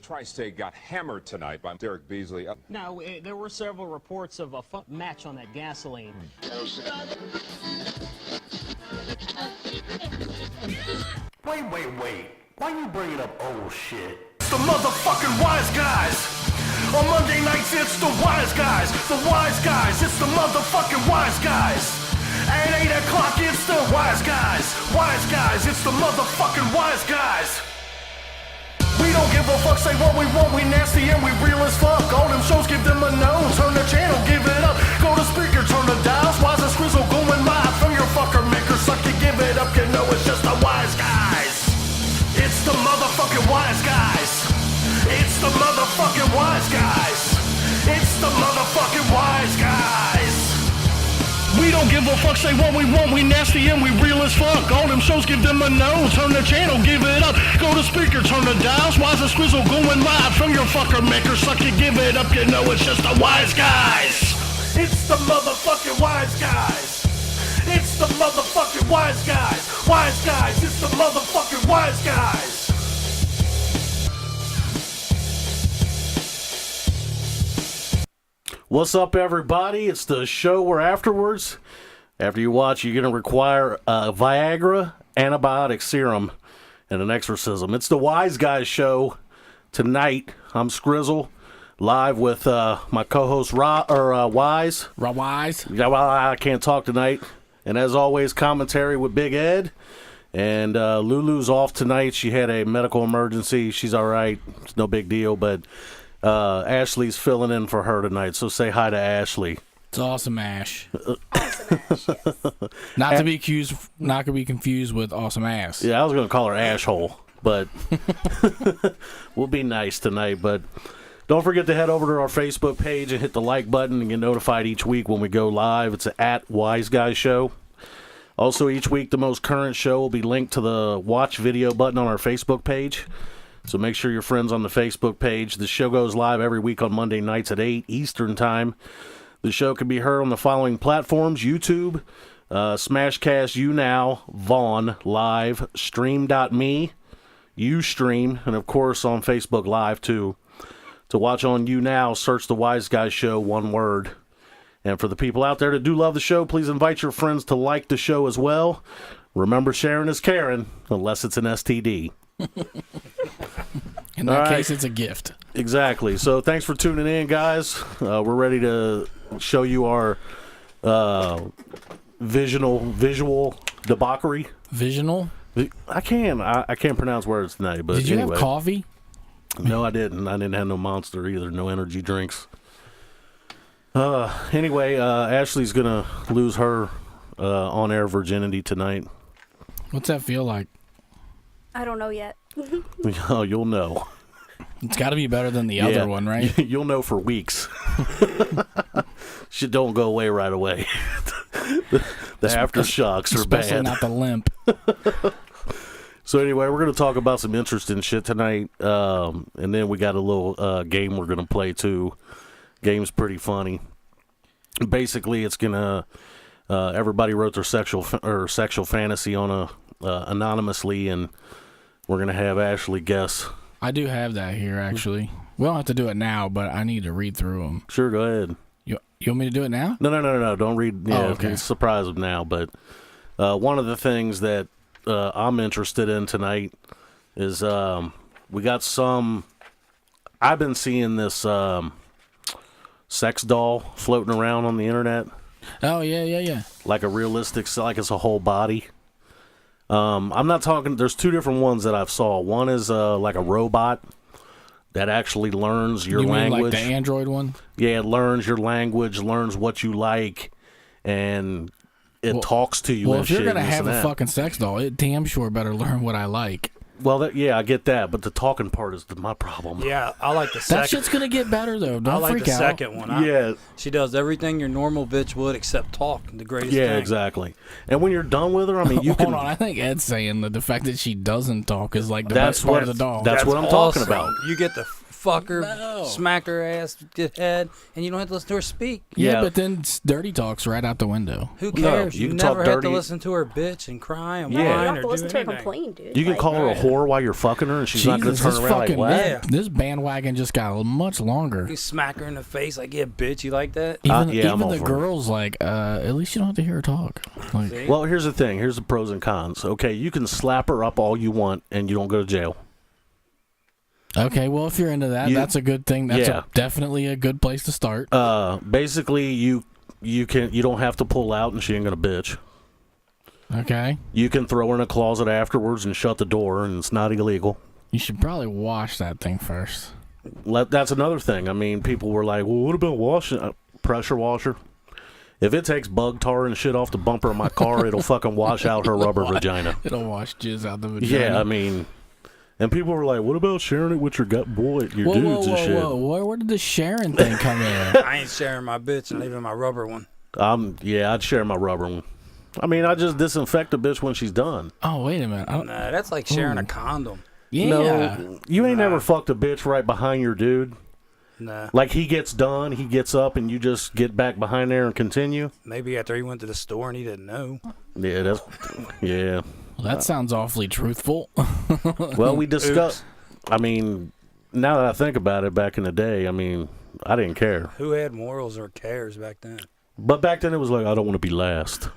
Tri-State got hammered tonight by Derek Beasley. No, there were several reports of a match on that gasoline. Wait. Why you bringing up old shit? It's the motherfucking wise guys. On Monday nights, it's the wise guys. The wise guys, it's the motherfucking wise guys. At 8 o'clock, it's the wise guys. Wise guys, it's the motherfucking wise guys. We don't give a fuck, say what we want, we nasty and we real as fuck. All them shows, give them a nose, turn the channel, give it up. Go to speaker, turn the dials, wise and squizzle going live from your fucker maker. Suck it, give it up, you know it's just the wise guys. It's the motherfucking wise guys. It's the motherfucking wise guys. It's the motherfucking wise guys. We don't give a fuck, say what we want, we nasty and we real as fuck. All them shows, give them a nose, turn the channel, give it up. Go to speaker, turn the dials, wise and squizzle going live from your fucker maker. Suck it, give it up, you know it's just the wise guys. It's the motherfucking wise guys. It's the motherfucking wise guys. Wise guys, it's the motherfucking wise guys. What's up, everybody? It's the show where afterwards, after you watch, you're going to require a Viagra, antibiotic serum, and an exorcism. It's the Wise Guys show tonight. I'm Skrizzle, live with my co-host Wise. Wise. Yeah, well, I can't talk tonight. And as always, commentary with Big Ed. And Lulu's off tonight. She had a medical emergency. She's all right. It's no big deal, but Ashley's filling in for her tonight, so say hi to Ashley. It's Awesome Ash. Awesome Ash, yes. Not to be confused with Awesome Ass. Yeah, I was going to call her Ashhole, but we'll be nice tonight. But don't forget to head over to our Facebook page and hit the like button and get notified each week when we go live. It's at Wise Guys Show. Also, each week, the most current show will be linked to the watch video button on our Facebook page. So make sure you're friends on the Facebook page. The show goes live every week on Monday nights at 8 Eastern Time. The show can be heard on the following platforms: YouTube, Smashcast, YouNow, Vaughn, Live, Stream.me, Ustream, and of course on Facebook Live too. To watch on YouNow, search The Wise Guys Show, one word. And for the people out there that do love the show, please invite your friends to like the show as well. Remember, sharing is caring, unless it's an STD. In that case, it's a gift. Exactly. So thanks for tuning in, guys. We're ready to show you our visual debauchery. Visional? I can't pronounce words tonight, but Did you anyway. have coffee? No, I didn't. I didn't have no Monster either. No energy drinks. Anyway, Ashley's gonna lose her on-air virginity tonight. What's that feel like? I don't know yet. Oh, you'll know. It's got to be better than the other one, right? You'll know for weeks. Shit don't go away right away. the aftershocks are bad. Especially not the limp. So anyway, we're going to talk about some interesting shit tonight. And then we got a little game we're going to play too. Game's pretty funny. Basically, it's going to... everybody wrote their sexual fantasy on anonymously, and we're going to have Ashley guess. I do have that here, actually. We don't have to do it now, but I need to read through them. Sure, go ahead. You want me to do it now? No. Don't read. Yeah, okay. Surprise them now. But one of the things that I'm interested in tonight is we got some... I've been seeing this sex doll floating around on the internet. Oh, yeah. Like a realistic, like it's a whole body. I'm not talking, there's two different ones that I've saw. One is like a robot that actually learns your language. Like the Android one? Yeah, it learns your language, learns what you like, and it talks to you. Well, and if you're shit going to have a that. fucking sex doll, it damn sure better learn what I like. Well, yeah, I get that, but the talking part is my problem. Yeah, I like the second. That shit's going to get better, though. Don't I like freak the out. second one. Yeah. She does everything your normal bitch would except talk. The greatest Yeah, thing. exactly. And when you're done with her, I mean, you can... Hold on, I think Ed's saying that the fact that she doesn't talk is like the best part of the doll. That's what I'm talking awesome. about. You get the fuck her, No. smack her ass, head, and you don't have to listen to her speak. Yeah, Yeah. but then dirty talk's right out the window. Who cares? you you can never talk have dirty. to listen to her bitch and cry and No, you whine don't or have to do listen to her anything. complain, dude. You can Like, call her a whore while you're fucking her, and she's not going to turn this around like, fucking what? Yeah. this bandwagon just got much longer. You smack her in the face like, yeah, bitch, you like that? Even, yeah, I'm even all the for it. girls like, at least you don't have to hear her talk. Like, See? Well, here's the thing. Here's the pros and cons. Okay, you can slap her up all you want, and you don't go to jail. okay, well, if you're into that, You- that's a good thing. That's Yeah. definitely a good place to start. Basically, you don't have to pull out, and she ain't going to bitch. Okay, You can throw her in a closet afterwards and shut the door, and it's not illegal. you should probably wash that thing first. That's another thing. I mean, people were like, well, what about washing? Pressure washer? If it takes bug tar and shit off the bumper of my car, it'll fucking wash out her rubber vagina. It'll wash jizz out the vagina. Yeah, I mean, and people were like, what about sharing it with your your whoa, dudes whoa, and whoa, shit? whoa! Where did the Sharon thing come in? I ain't sharing my bitch and leaving my rubber one. Yeah, I'd share my rubber one. I mean, I just disinfect the bitch when she's done. Oh, wait a minute. Nah, that's like sharing a condom. Yeah. No, you ain't never fucked a bitch right behind your dude. Nah. Like he gets done, he gets up, and you just get back behind there and continue. Maybe after he went to the store and he didn't know. Yeah, yeah. Well, that sounds awfully truthful. Well, we discussed. I mean, now that I think about it, back in the day, I mean, I didn't care. Who had morals or cares back then? But back then, it was like, I don't want to be last.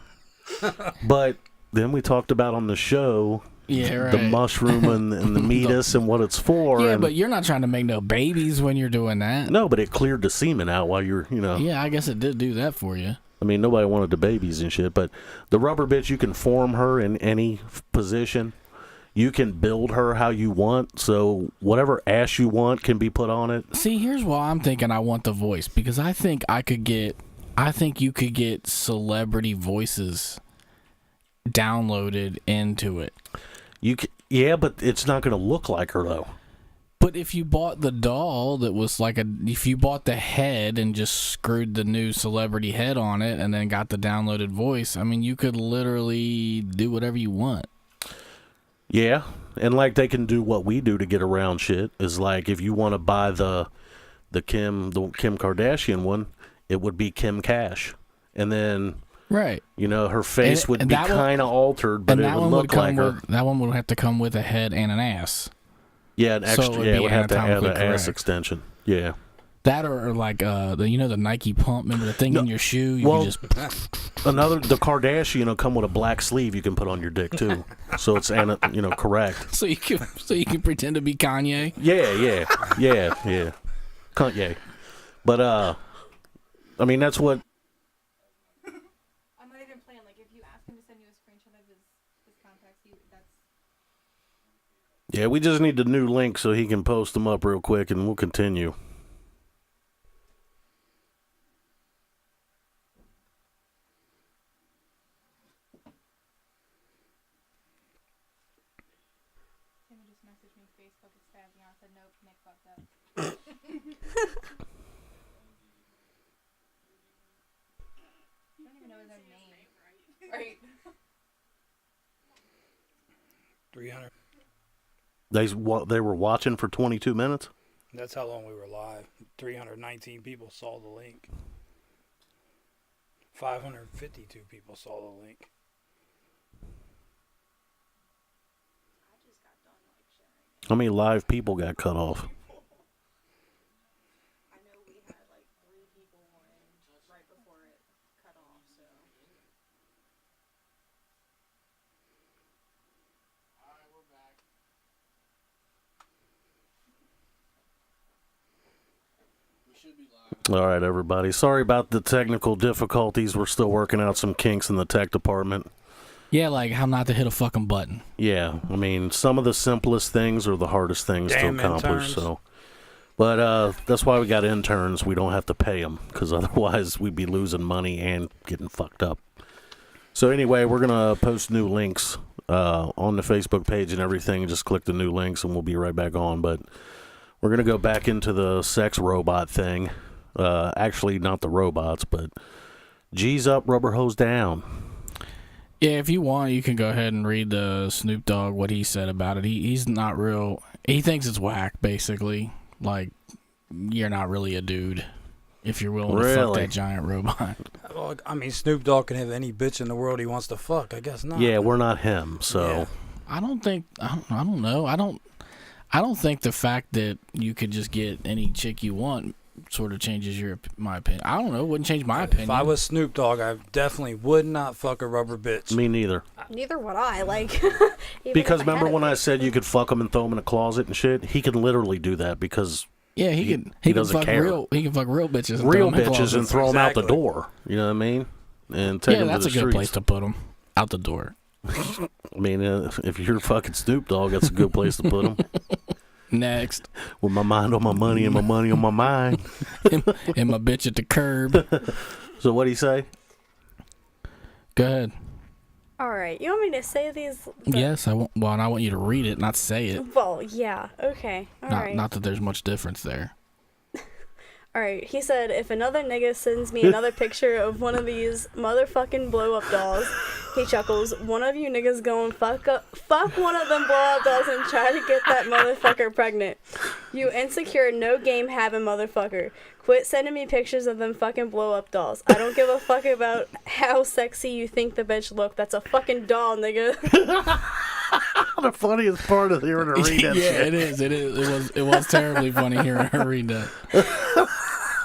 But then we talked about on the show Yeah, right. the mushroom and the meatus and what it's for. Yeah, and but you're not trying to make no babies when you're doing that. no, but it cleared the semen out while you're, Yeah, I guess it did do that for you. I mean, nobody wanted the babies and shit. But the rubber bitch, you can form her in any position. You can build her how you want. So whatever ass you want can be put on it. See, here's why I'm thinking I want the voice, because I think you could get celebrity voices downloaded into it. Yeah, but it's not going to look like her though. But if you bought the doll that was if you bought the head and just screwed the new celebrity head on it and then got the downloaded voice, I mean, you could literally do whatever you want. Yeah, and like they can do what we do to get around shit. Is like if you want to buy the Kim Kardashian one, it would be Kim Cash, and then Right. her face would be kind of altered, but it would look like her. That one would have to come with a head and an ass. Yeah, an extra. So it would yeah, be it would have to have an anatomically ass correct. extension. Yeah. That or like the Nike pump, remember the thing in your shoe? You well, can just the Kardashian will come with a black sleeve you can put on your dick too, so it's correct. so you can pretend to be Kanye. Yeah. Kanye. But I mean that's what. I'm not even playing. Like, if you ask him to send you a screenshot of his contacts, that's. Yeah, we just need the new link so he can post them up real quick, and we'll continue. Timmy just messaged me Facebook and stabbed me. I said, nope, Nick fucked up. You don't even know his own name. Right. 300. They were watching for 22 minutes. That's how long we were live. 319 people saw the link. 552 people saw the link. How many live people got cut off? I know we had like 3 people on right before it cut off, so. All right, everybody. Sorry about the technical difficulties. We're still working out some kinks in the tech department. Yeah, like how not to hit a fucking button. Yeah, I mean, some of the simplest things are the hardest things Damn to accomplish. interns. So, but that's why we got interns. We don't have to pay them because otherwise we'd be losing money and getting fucked up. So anyway, we're gonna post new links on the Facebook page and everything. Just click the new links and we'll be right back on. But we're gonna go back into the sex robot thing. Actually, not the robots, but G's up, rubber hose down. Yeah, if you want, you can go ahead and read the Snoop Dogg what he said about it. He's not real. He thinks it's whack, basically. like you're not really a dude if you're willing to fuck Really? that giant robot. Well, I mean, Snoop Dogg can have any bitch in the world he wants to fuck. I guess not. Yeah, we're not him, so. Yeah. I don't know. I don't think the fact that you could just get any chick you want sort of changes my opinion. I don't know. It wouldn't change my opinion. If I was Snoop Dogg, I definitely would not fuck a rubber bitch. Me neither. Neither would I. Like, even Because if I remember had when it. I said you could fuck him and throw him in a closet and shit? He can literally do that because yeah, he can doesn't fuck care. He can fuck real bitches. And real throw them in bitches and closets. throw them out the Exactly. door. You know what I mean? And take Yeah, them that's to a the good streets. place to put them. Out the door. I mean, if you're fucking Snoop Dogg, that's a good place to put him. Next. With my mind on my money and my money on my mind. And my bitch at the curb. So what'd he say? Go ahead. All right, you want me to say these? Yes, I want. Well, and I want you to read it, not say it. Well, yeah. Okay. All right. Not that there's much difference there. All right. He said, if another nigga sends me another picture of one of these motherfucking blow up dolls, he chuckles. One of you niggas going fuck one of them blow up dolls and try to get that motherfucker pregnant. You insecure, no game having motherfucker. Quit sending me pictures of them fucking blow up dolls. I don't give a fuck about how sexy you think the bitch look. That's a fucking doll, nigga. The funniest part is hearing her read that Yeah, shit. it is. It is. It was terribly funny hearing her read that.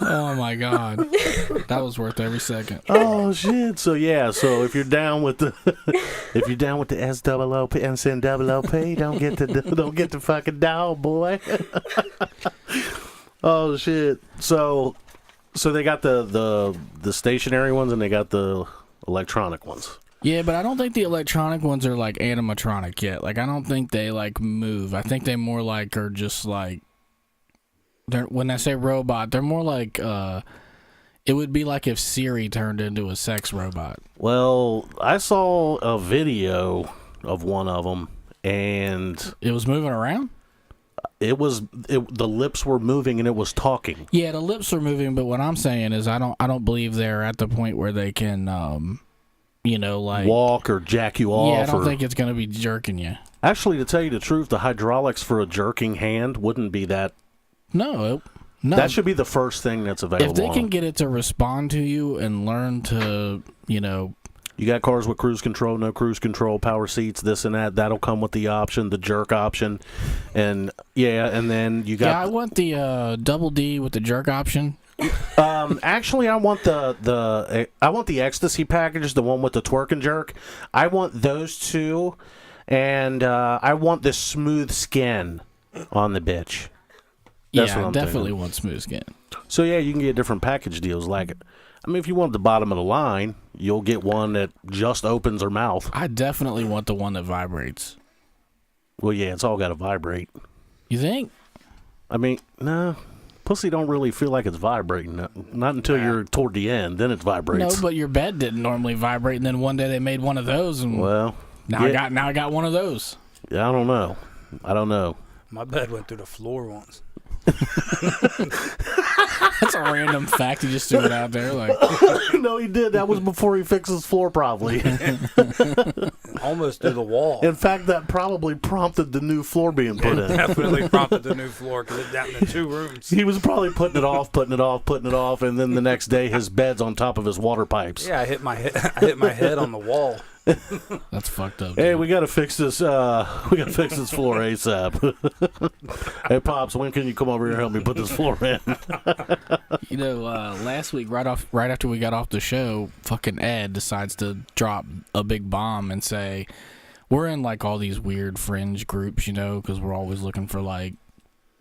Oh my god, that was worth every second. Oh shit! So yeah, so if you're down with the SOOP and SNOOP, don't get the fucking doll, boy. Oh shit! So they got the stationary ones and they got the electronic ones. Yeah, but I don't think the electronic ones are like animatronic yet. Like I don't think they like move. I think they more like are just like. When I say robot, they're more like it would be like if Siri turned into a sex robot. Well, I saw a video of one of them, and It was moving around? the lips were moving and it was talking. Yeah, the lips are moving, but what I'm saying is I don't believe they're at the point where they can like Walk or jack you off. Yeah, I don't or... think it's going to be jerking you. Actually, to tell you the truth, the hydraulics for a jerking hand wouldn't be that. No. That should be the first thing that's available. If they on can them. get it to respond to you and learn to, You got cars with cruise control, no cruise control, power seats, this and that. That'll come with the option, the jerk option, and then you got. Yeah, I want the double D with the jerk option. Actually, I want the ecstasy package, the one with the twerk and jerk. I want those two, and I want the smooth skin on the bitch. That's what Yeah, I I'm definitely thinking. want smooth skin. So yeah, you can get different package deals. Like, I mean, if you want the bottom of the line, you'll get one that just opens her mouth. I definitely want the one that vibrates. Well, yeah, it's all got to vibrate. You think? I mean, no, pussy don't really feel like it's vibrating. Not until you're toward the end, then it vibrates. No, but your bed didn't normally vibrate, and then one day they made one of those, and Well, now yeah, I got one of those. yeah, I don't know. My bed went through the floor once. That's a random fact. He just threw it out there, like No, he did. That was before he fixed his floor, probably. Almost through the wall. In fact, that probably prompted the new floor being put in. Definitely prompted the new floor because it's down to 2 rooms. He was probably putting it off, and then the next day his bed's on top of his water pipes. Yeah, I hit my head on the wall. that's fucked up. Hey, dude. we gotta fix this. We gotta fix this floor ASAP. Hey, pops, when can you come over here and help me put this floor in? Last week, right after we got off the show, fucking Ed decides to drop a big bomb and say, we're in like all these weird fringe groups, because we're always looking for like,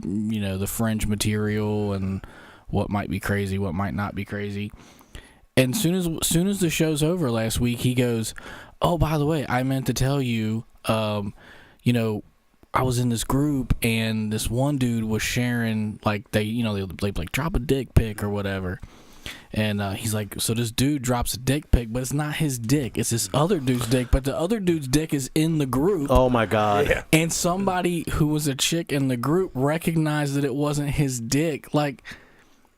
the fringe material and what might be crazy, what might not be crazy. And soon as the show's over last week, he goes, oh, by the way, I meant to tell you, I was in this group and this one dude was sharing, like, they like drop a dick pic or whatever. And he's like, so this dude drops a dick pic, but it's not his dick. It's this other dude's dick, but the other dude's dick is in the group. Oh, my God. Yeah. And somebody who was a chick in the group recognized that it wasn't his dick. Like,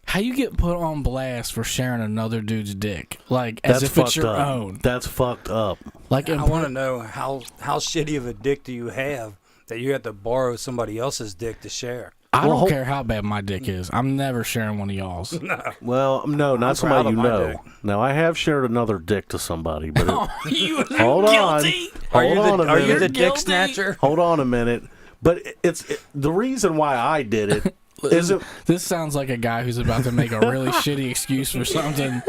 how you get put on blast for sharing another dude's dick? Like, as if it's your own. That's fucked up. Like, I want to know how shitty of a dick do you have that you have to borrow somebody else's dick to share? I don't care how bad my dick is. I'm never sharing one of y'all's. Well, no, not I'm somebody proud you of my know. dick. Now, I have shared another dick to somebody, but You hold on. Hold on a Are you minute. the dick snatcher? Hold on a minute. But the reason why I did it isn't This sounds like a guy who's about to make a really shitty excuse for something.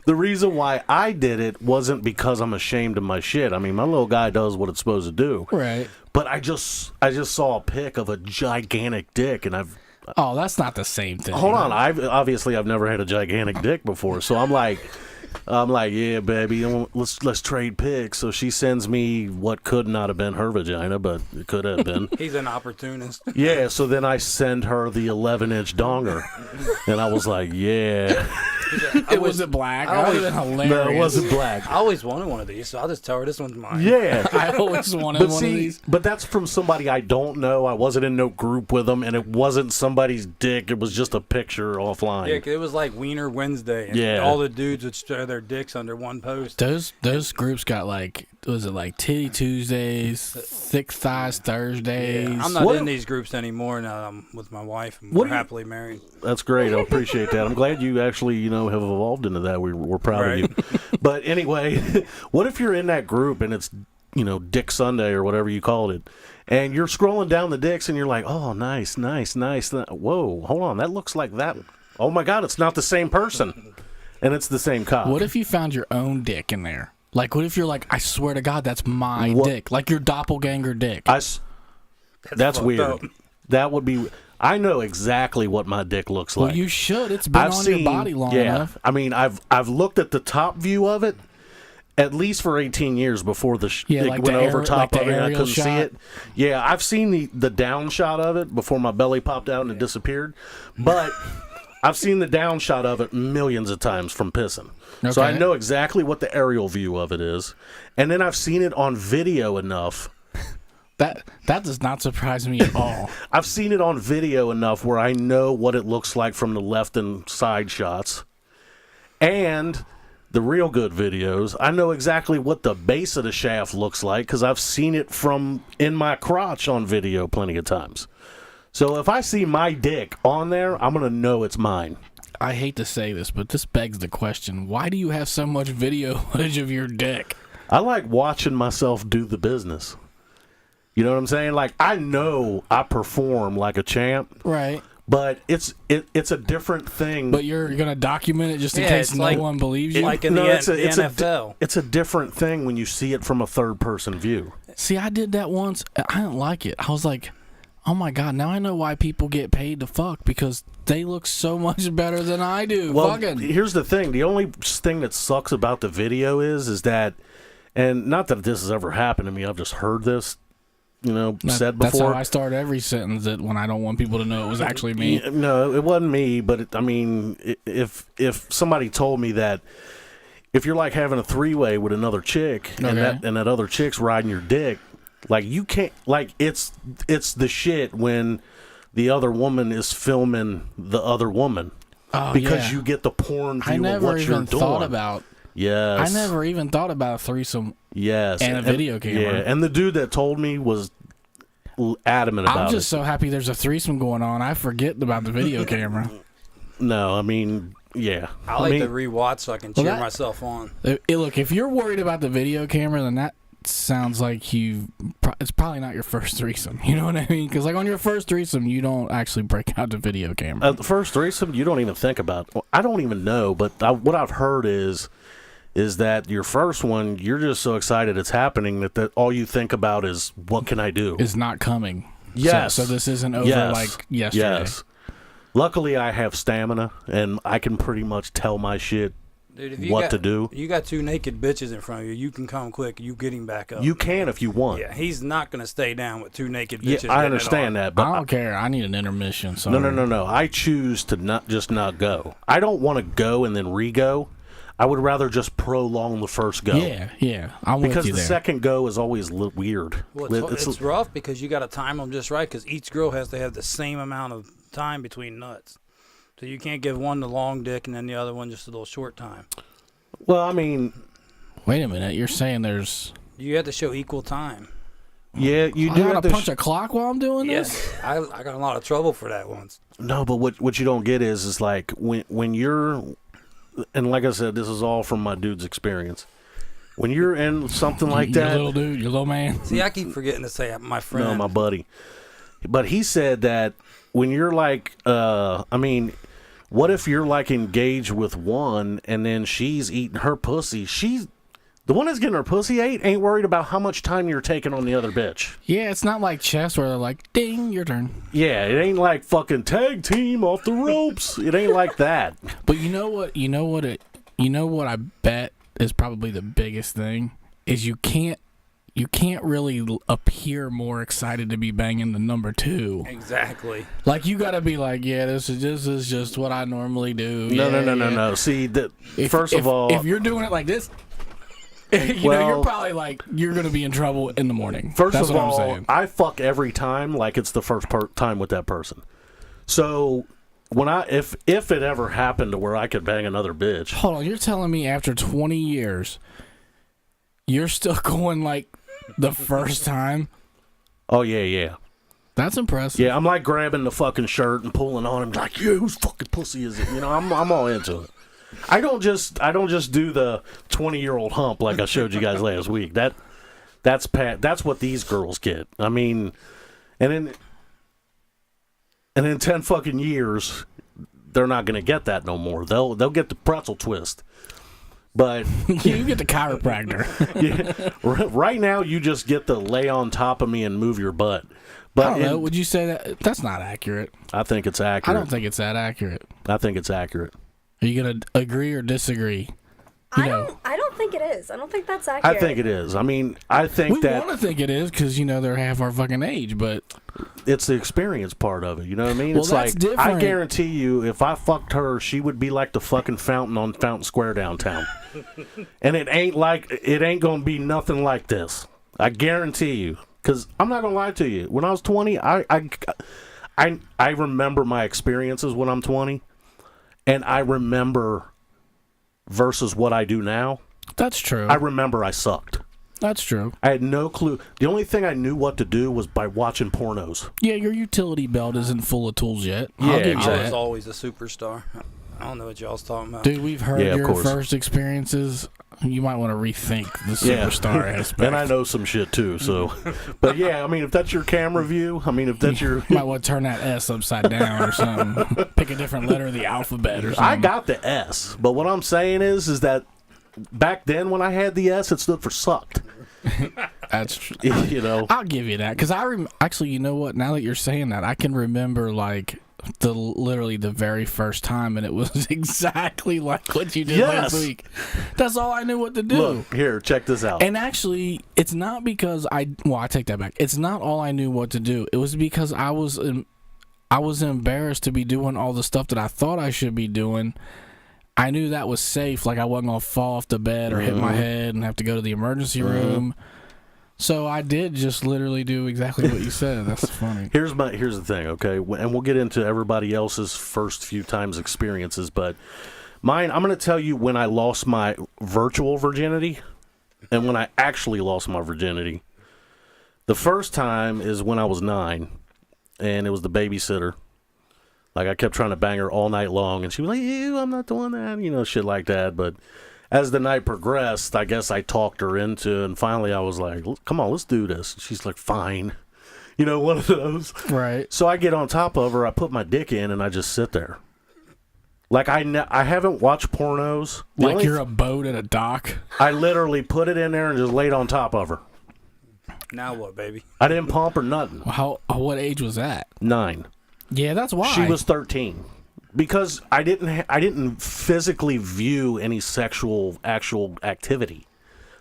the reason why I did it wasn't because I'm ashamed of my shit. I mean, my little guy does what it's supposed to do. Right. But I just saw a pic of a gigantic dick, and Oh, that's not the same thing. hold on. I've never had a gigantic dick before, so I'm like, yeah, baby, let's trade pics. So she sends me what could not have been her vagina, but it could have been. He's an opportunist. Yeah, so then I send her the 11-inch donger, and I was like, yeah. Was it black? I That always- would have been hilarious. No, it wasn't black. I always wanted one of these, so I'll just tell her this one's mine. Yeah. I always wanted But one of see, these. but that's from somebody I don't know. I wasn't in no group with them, and it wasn't somebody's dick. It was just a picture offline. Yeah, 'cause it was like Wiener Wednesday, and Yeah. all the dudes would show their dicks under one post. Those groups got like, was it like Titty Tuesdays, Thick Thighs Thursdays? Yeah, I'm not What- in these groups anymore now. I'm with my wife, and What we're do you- happily married. That's great. I appreciate that. I'm glad you actually, have evolved into that. We're proud of you. But anyway, what if you're in that group and it's, Dick Sunday or whatever you called it, and you're scrolling down the dicks and you're like, oh, nice. Whoa, hold on. That looks like that. Oh, my God, it's not the same person. And it's the same cock. What if you found your own dick in there? Like, what if you're like, I swear to God, that's my What- dick. Like your doppelganger dick. That's fucked weird. up. That would be. I know exactly what my dick looks Well, like. you should. It's been on your body long enough. I mean, I've looked at the top view of it at least for 18 years before it like went the over top like of the it and I aerial couldn't see shot. it. Yeah, I've seen the down shot of it before my belly popped out and it disappeared. But I've seen the down shot of it millions of times from pissing. So I Okay. know exactly what the aerial view of it is. And then I've seen it on video enough. That does not surprise me at all. I've seen it on video enough where I know what it looks like from the left and side shots. And the real good videos, I know exactly what the base of the shaft looks like because I've seen it from in my crotch on video plenty of times. So if I see my dick on there, I'm going to know it's mine. I hate to say this, but this begs the question: why do you have so much video footage of your dick? I like watching myself do the business. You know what I'm saying? Like, I know I perform like a champ. Right. But it's a different thing. But you're gonna document it just in Yeah, case it's no like- one believes you. Like in No, the it's a NFL. It's a different thing when you see it from a third-person view. See, I did that once. I didn't like it. I was like, oh my God, now I know why people get paid to fuck, because they look so much better than I do. Well, Fucking. here's the thing. The only thing that sucks about the video is that, and not that this has ever happened to me, I've just heard this, said That's before. how I start every sentence, that when I don't want people to know it was actually me. No, it wasn't me, but if somebody told me that if you're like having a three-way with another chick and that other chick's riding your dick, like you can't, like it's the shit when the other woman is filming the other woman because you get the porn view I of never what you're even doing. thought about. Yes. I never even thought about a threesome. Yes. And a video camera. Yeah, and the dude that told me was adamant about I'm just it. so happy there's a threesome going on. I forget about the video camera. No, I mean, yeah. I like to rewatch so I can cheer myself on. Look, if you're worried about the video camera, then that sounds like it's probably not your first threesome. You know what I mean? Because like on your first threesome, you don't actually break out the video camera. The first threesome, you don't even think about. Well, I don't even know, but what I've heard is that your first one, you're just so excited it's happening that all you think about is what can I do? Is not coming. Yes. So this isn't over like yesterday. Yes. Luckily, I have stamina, and I can pretty much tell my shit Dude, if you what to do. You got two naked bitches in front of you. You can come quick. You get him back up. You can if you want. Yeah, he's not going to stay down with two naked bitches. Yeah, I understand that, but I don't care. I need an intermission. So No. I choose to not go. I don't want to go and then re-go. I would rather just prolong the first go. Yeah. I'm Because with you the there. second go is always weird. Well, it's rough because you got to time them just right because each girl has to have the same amount of time between nuts. So you can't give one the long dick and then the other one just a little short time. Well, I mean, Wait a minute. You're saying there's... You have to show equal time. Yeah, you I do have gotta to punch a clock while I'm doing this. Yes, I got in a lot of trouble for that once. No, but what you don't get is like when you're, and like I said, this is all from my dude's experience. When you're in something like Your that, little dude, your little man. See, I keep forgetting to say my friend. no, my buddy, but he said that when you're like, I mean, what if you're like engaged with one and then she's eating her pussy? She's the one that's getting her pussy ate ain't worried about how much time you're taking on the other bitch. Yeah, it's not like chess where they're like, ding, your turn. Yeah, it ain't like fucking tag team off the ropes. It ain't like that. But you know what I bet is probably the biggest thing is you can't really appear more excited to be banging the number two. Exactly. Like you gotta be like, yeah, this is just what I normally do. No. See, first of all, if you're doing it like this, you know, you're probably like you're gonna be in trouble in the morning. First That's of what all, I'm saying. I fuck every time like it's the first time with that person. So when if it ever happened to where I could bang another bitch, Hold on, you're telling me after 20 years, you're still going like the first time? oh yeah. That's impressive. Yeah, I'm like grabbing the fucking shirt and pulling on him like, yeah, whose fucking pussy is it? You know, I'm all into it. I don't just do the 20-year-old hump like I showed you guys last week. That's what these girls get. I mean, and in 10 fucking years, they're not gonna get that no more. They'll get the pretzel twist. But You get the chiropractor. right now, you just get to lay on top of me and move your butt. I But don't know. Would you say that? That's not accurate. I think it's accurate. I don't think it's that accurate. I think it's accurate. Are you going to agree or disagree? I don't think it is. I don't think that's accurate. I think it is. I mean, I think We that want to think it is because, you know, they're half our fucking age, but it's the experience part of it. You know what I mean? Well, It's that's like, different. I guarantee you, if I fucked her, she would be like the fucking fountain on Fountain Square downtown. And it ain't going to be nothing like this. I guarantee you. Because I'm not going to lie to you. When I was 20, I remember my experiences when I'm 20. And I remember versus what I do now. that's true. I remember I sucked. That's true. I had no clue. The only thing I knew what to do was by watching pornos. Yeah, your utility belt isn't full of tools yet. Yeah, I'll give you I was that. always a superstar. I don't know what y'all's talking about. Dude, we've heard Yeah, of your course. first experiences. You might want to rethink the superstar aspect. And I know some shit too, so. But yeah, I mean, if that's your camera view, I mean, if that's your. You might want to turn that S upside down or something. Pick a different letter of the alphabet or something. I got the S, but what I'm saying is that back then when I had the S, it stood for sucked. That's true. You know. I'll give you that because actually, you know what? Now that you're saying that, I can remember like literally the very first time, and it was exactly like what you did last Yes. week. That's all I knew what to do. Look, here, check this out. And actually, it's not because I take that back. It's not all I knew what to do. It was because I was embarrassed to be doing all the stuff that I thought I should be doing. I knew that was safe, like I wasn't going to fall off the bed or hit my head and have to go to the emergency room. So I did just literally do exactly what you said. That's funny. Here's the thing, okay? And we'll get into everybody else's first few times experiences, but mine, I'm going to tell you when I lost my virtual virginity and when I actually lost my virginity. The first time is when I was 9, and it was the babysitter. Like, I kept trying to bang her all night long, and she was like, ew, I'm not doing that, you know, shit like that. But as the night progressed, I guess I talked her into, and finally I was like, come on, let's do this. She's like, fine. You know, one of those. Right. So I get on top of her, I put my dick in, and I just sit there. Like, I haven't watched pornos. Like you're a boat at a dock. I literally put it in there and just laid on top of her. Now what, baby? I didn't pump or nothing. What age was that? 9. Yeah, that's why. She was 13. Because I didn't physically view any actual activity.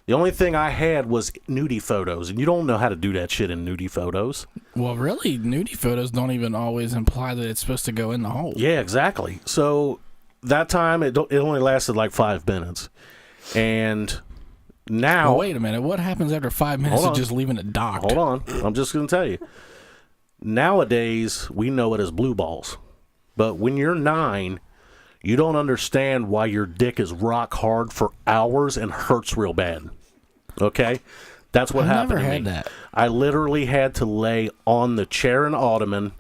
The only thing I had was nudie photos, and you don't know how to do that shit in nudie photos. Well, really, nudie photos don't even always imply that it's supposed to go in the hole. Yeah, exactly. So that time it only lasted like 5 minutes, and now. Oh, wait a minute. What happens after 5 minutes of just leaving it docked? Hold on, I'm just gonna tell you. Nowadays we know it as blue balls, but when you're 9. You don't understand why your dick is rock hard for hours and hurts real bad. Okay? That's what I've happened never to had me. that. I literally had to lay on the chair and ottoman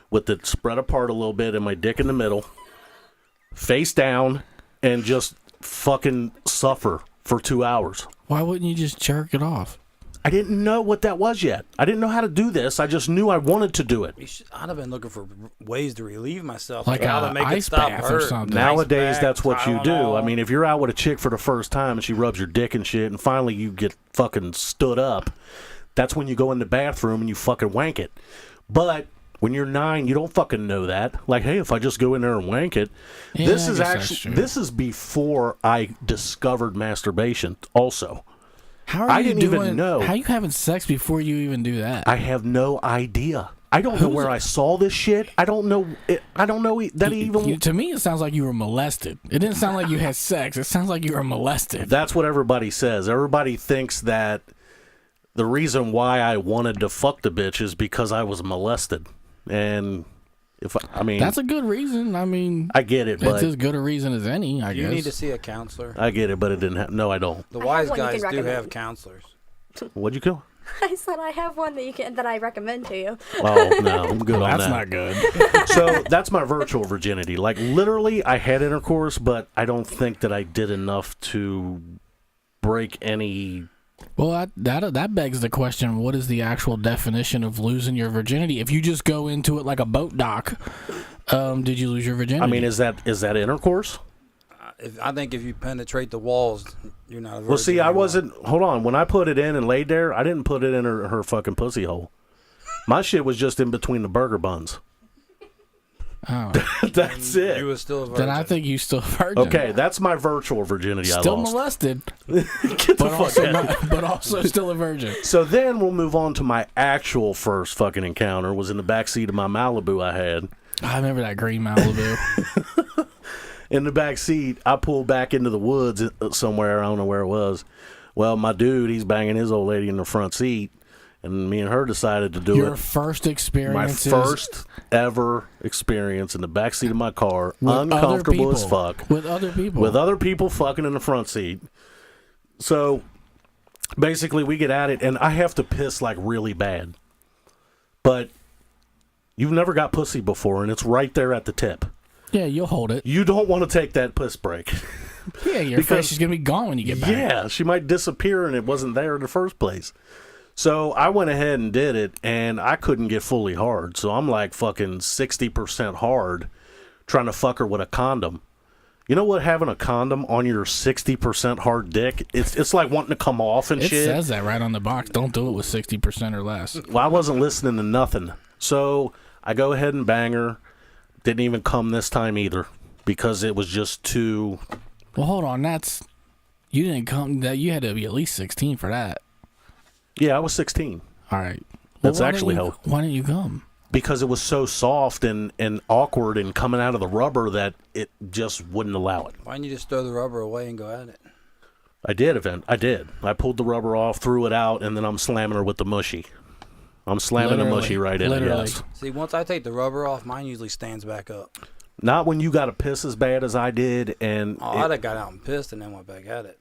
with it spread apart a little bit and my dick in the middle, face down, and just fucking suffer for 2 hours. Why wouldn't you just jerk it off? I didn't know what that was yet. I didn't know how to do this. I just knew I wanted to do it. I'd have been looking for ways to relieve myself. Like how a to make it ice stop bath or hurt. something. Nowadays, Ice pack, that's what you do. I Tylenol. mean, if you're out with a chick for the first time and she rubs your dick and shit, and finally you get fucking stood up, that's when you go in the bathroom and you fucking wank it. But when you're 9, you don't fucking know that. Like, hey, if I just go in there and wank it. Yeah, This I is guess that's actually true. this is before I discovered masturbation. Also, How are I you didn't even doing, know. How you having sex before you even do that? I have no idea. I don't know where I saw this shit. I don't know. I don't know that even. To me, it sounds like you were molested. It didn't sound like you had sex. It sounds like you were molested. That's what everybody says. Everybody thinks that the reason why I wanted to fuck the bitch is because I was molested. And I mean, That's a good reason. I mean, I get it, it's but as good a reason as any, I You guess. need to see a counselor. I get it, but it didn't happen. No, I don't. The I wise have one you guys can do have recommend. counselors. What'd you kill? I said I have one that I recommend to you. Oh no, I'm good on That's that. not good. So that's my virtual virginity. Like literally, I had intercourse, but I don't think that I did enough to break any. Well, that begs the question: what is the actual definition of losing your virginity? If you just go into it like a boat dock, did you lose your virginity? I mean, is that intercourse? I think if you penetrate the walls, you're not a virgin. Well, see, I anymore. wasn't. Hold on. When I put it in and laid there, I didn't put it in her fucking pussy hole. My shit was just in between the burger buns. oh. That's You it. was still a virgin. Then I think you still virgin. Okay, that's my virtual virginity Still I lost. molested, Get the but fuck also, out. but also still a virgin. So then we'll move on to my actual first fucking encounter. Was in the backseat of my Malibu I had. I remember that green Malibu. In the back seat, I pulled back into the woods somewhere. I don't know where it was. Well, my dude, he's banging his old lady in the front seat, and me and her decided to do Your it. first My experience. first ever experience in the back seat of my car, With other uncomfortable as people. fuck, With other people. with other people fucking in the front seat. So basically, we get at it, and I have to piss like really bad. But you've never got pussy before, and it's right there at the tip. Yeah, you'll hold it. You don't want to take that piss break. Yeah, your Because- face is gonna be gone when you get back. Yeah, she might disappear and it wasn't there in the first place. So I went ahead and did it, and I couldn't get fully hard. So I'm like fucking 60% hard trying to fuck her with a condom. You know what? Having a condom on your 60% hard dick, it's like wanting to come off and It shit. says that right on the box. Don't do it with 60% or less. Well, I wasn't listening to nothing. So I go ahead and bang her. Didn't even come this time either because it was just too. Well, hold on. You didn't come. That you had to be at least 16 for that. Yeah, I was 16. All right. That's why actually didn't you, Why didn't you come? Because it was so soft and awkward and coming out of the rubber that it just wouldn't allow it. Why didn't you just throw the rubber away and go at it? I did. I pulled the rubber off, threw it out, and then I'm slamming her with the mushy. I'm slamming the mushy right in it, Literally. yes. See, once I take the rubber off, mine usually stands back up. Not when you got to piss as bad as I did, and Oh, I'd have got out and pissed and then went back at it.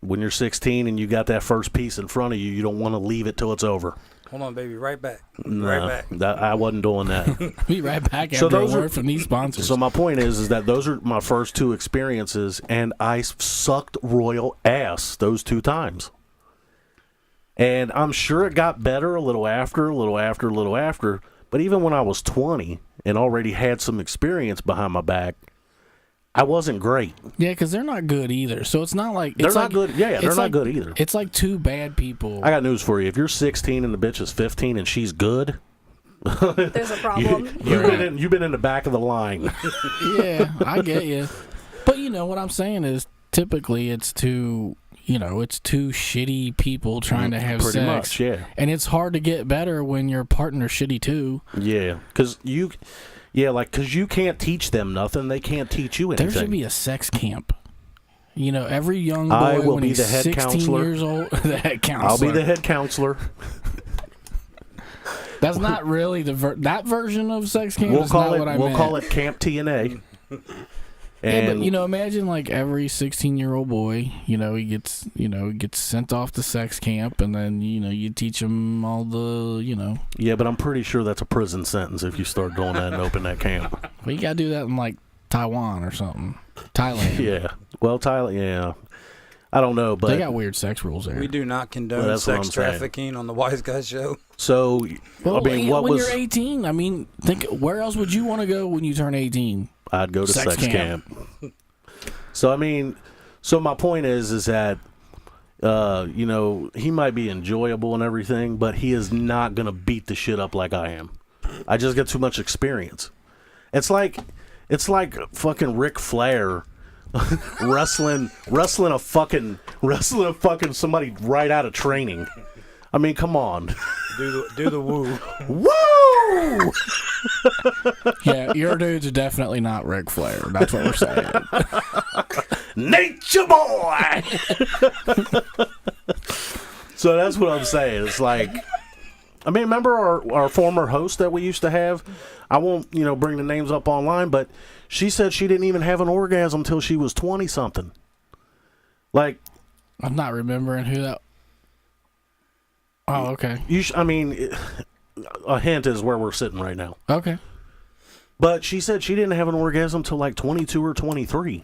when you're 16 and you got that first piece in front of you, you don't want to leave it till it's over. Hold on, baby, right back. No, Right back. I wasn't doing that. Be right back So after a those are- word from these sponsors. So my point is that those are my first two experiences, and I sucked royal ass those 2 times. And I'm sure it got better a little after. But even when I was 20 and already had some experience behind my back, I wasn't great. Yeah, because they're not good either. So it's not like They're it's not like, good. Yeah, they're it's not like- good either. It's like two bad people. I got news for you. If you're 16 and the bitch is 15 and she's good, There's a problem. you've been in the back of the line. Yeah, I get you. But you know what I'm saying is typically it's two shitty people trying to have Pretty sex. much, yeah. And it's hard to get better when your partner's shitty too. Yeah, because you can't teach them nothing. They can't teach you anything. There should be a sex camp. You know, every young boy I will when be he's the head 16 counselor. years old, the head counselor. I'll be the head counselor. That's not really that version of sex camp. We'll is call not it. what I We'll meant. call it Camp TNA. Yeah, And but imagine like every 16-year-old boy, he gets sent off to sex camp, and then you teach him all the. yeah, but I'm pretty sure that's a prison sentence if you start doing that and open that camp. Well, you gotta do that in like Taiwan or something, Thailand. Yeah, well, Tyler, yeah, I don't know, but They got weird sex rules there. We do not condone that's what sex I'm saying. trafficking on the Wise Guys show. So Well, I mean, what when was you're 18, I mean, think where else would you want to go when you turn 18? I'd go to Sex sex camp. camp. So I mean, so my point is that he might be enjoyable and everything, but he is not gonna beat the shit up like I am. I just get too much experience. It's like fucking Ric Flair wrestling a fucking somebody right out of training. I mean, come on. Do the woo. Woo! Yeah, your dude's definitely not Ric Flair. That's what we're saying. Nature boy. So that's what I'm saying. It's like, I mean, remember our former host that we used to have? I won't, bring the names up online, but she said she didn't even have an orgasm until she was 20 something. Like, I'm not remembering who that. Oh, okay. A hint is where we're sitting right now. Okay. But she said she didn't have an orgasm till like 22 or 23.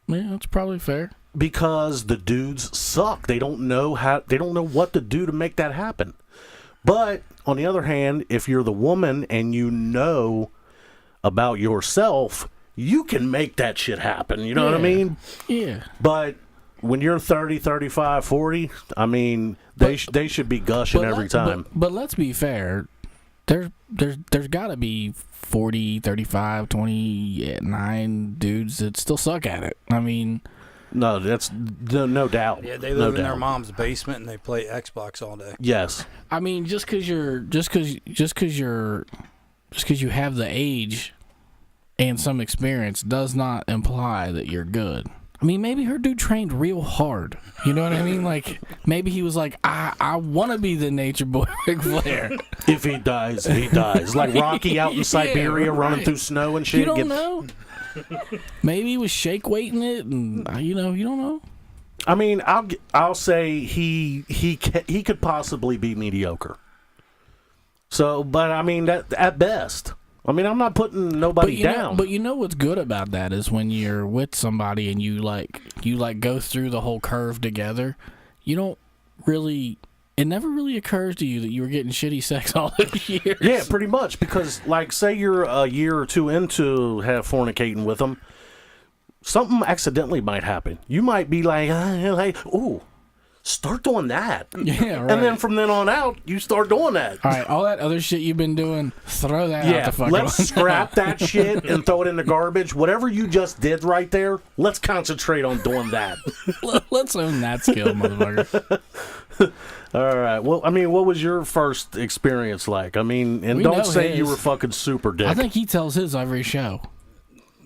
Yeah, that's probably fair. Because the dudes suck. They don't know what to do to make that happen. But on the other hand, if you're the woman and you know about yourself, you can make that shit happen. You know what I mean? Yeah. But when you're 30, 35, 40, I mean, they should be gushing every time. But let's be fair. There's got to be 40, 35, 29 dudes that still suck at it. I mean, no, that's no doubt. Yeah, they live in their mom's basement and they play Xbox all day. Yes. I mean, just because you have the age and some experience does not imply that you're good. I mean, maybe her dude trained real hard. You know what I mean? Like, maybe he was like, I want to be the nature boy Ric Flair. If he dies, he dies. Like Rocky out in Siberia running through snow and shit. You don't know. Maybe he was shake weighting it, and you don't know. I mean, I'll say he could possibly be mediocre. So, but I mean, that at best. I mean, I'm not putting nobody down. But you know what's good about that is when you're with somebody and you go through the whole curve together. You don't really. It never really occurs to you that you were getting shitty sex all those years. Yeah, pretty much. Because, like, say you're a year or two into fornicating with them, something accidentally might happen. You might be like, ooh, start doing that. Yeah, right. And then from then on out, you start doing that. All right, all that other shit you've been doing, throw that out the fucking let's scrap that shit and throw it in the garbage. Whatever you just did right there, let's concentrate on doing that. Let's own that skill, motherfucker. All right. Well, I mean, what was your first experience like? I mean, and don't say you were fucking super dick. I think he tells his every show.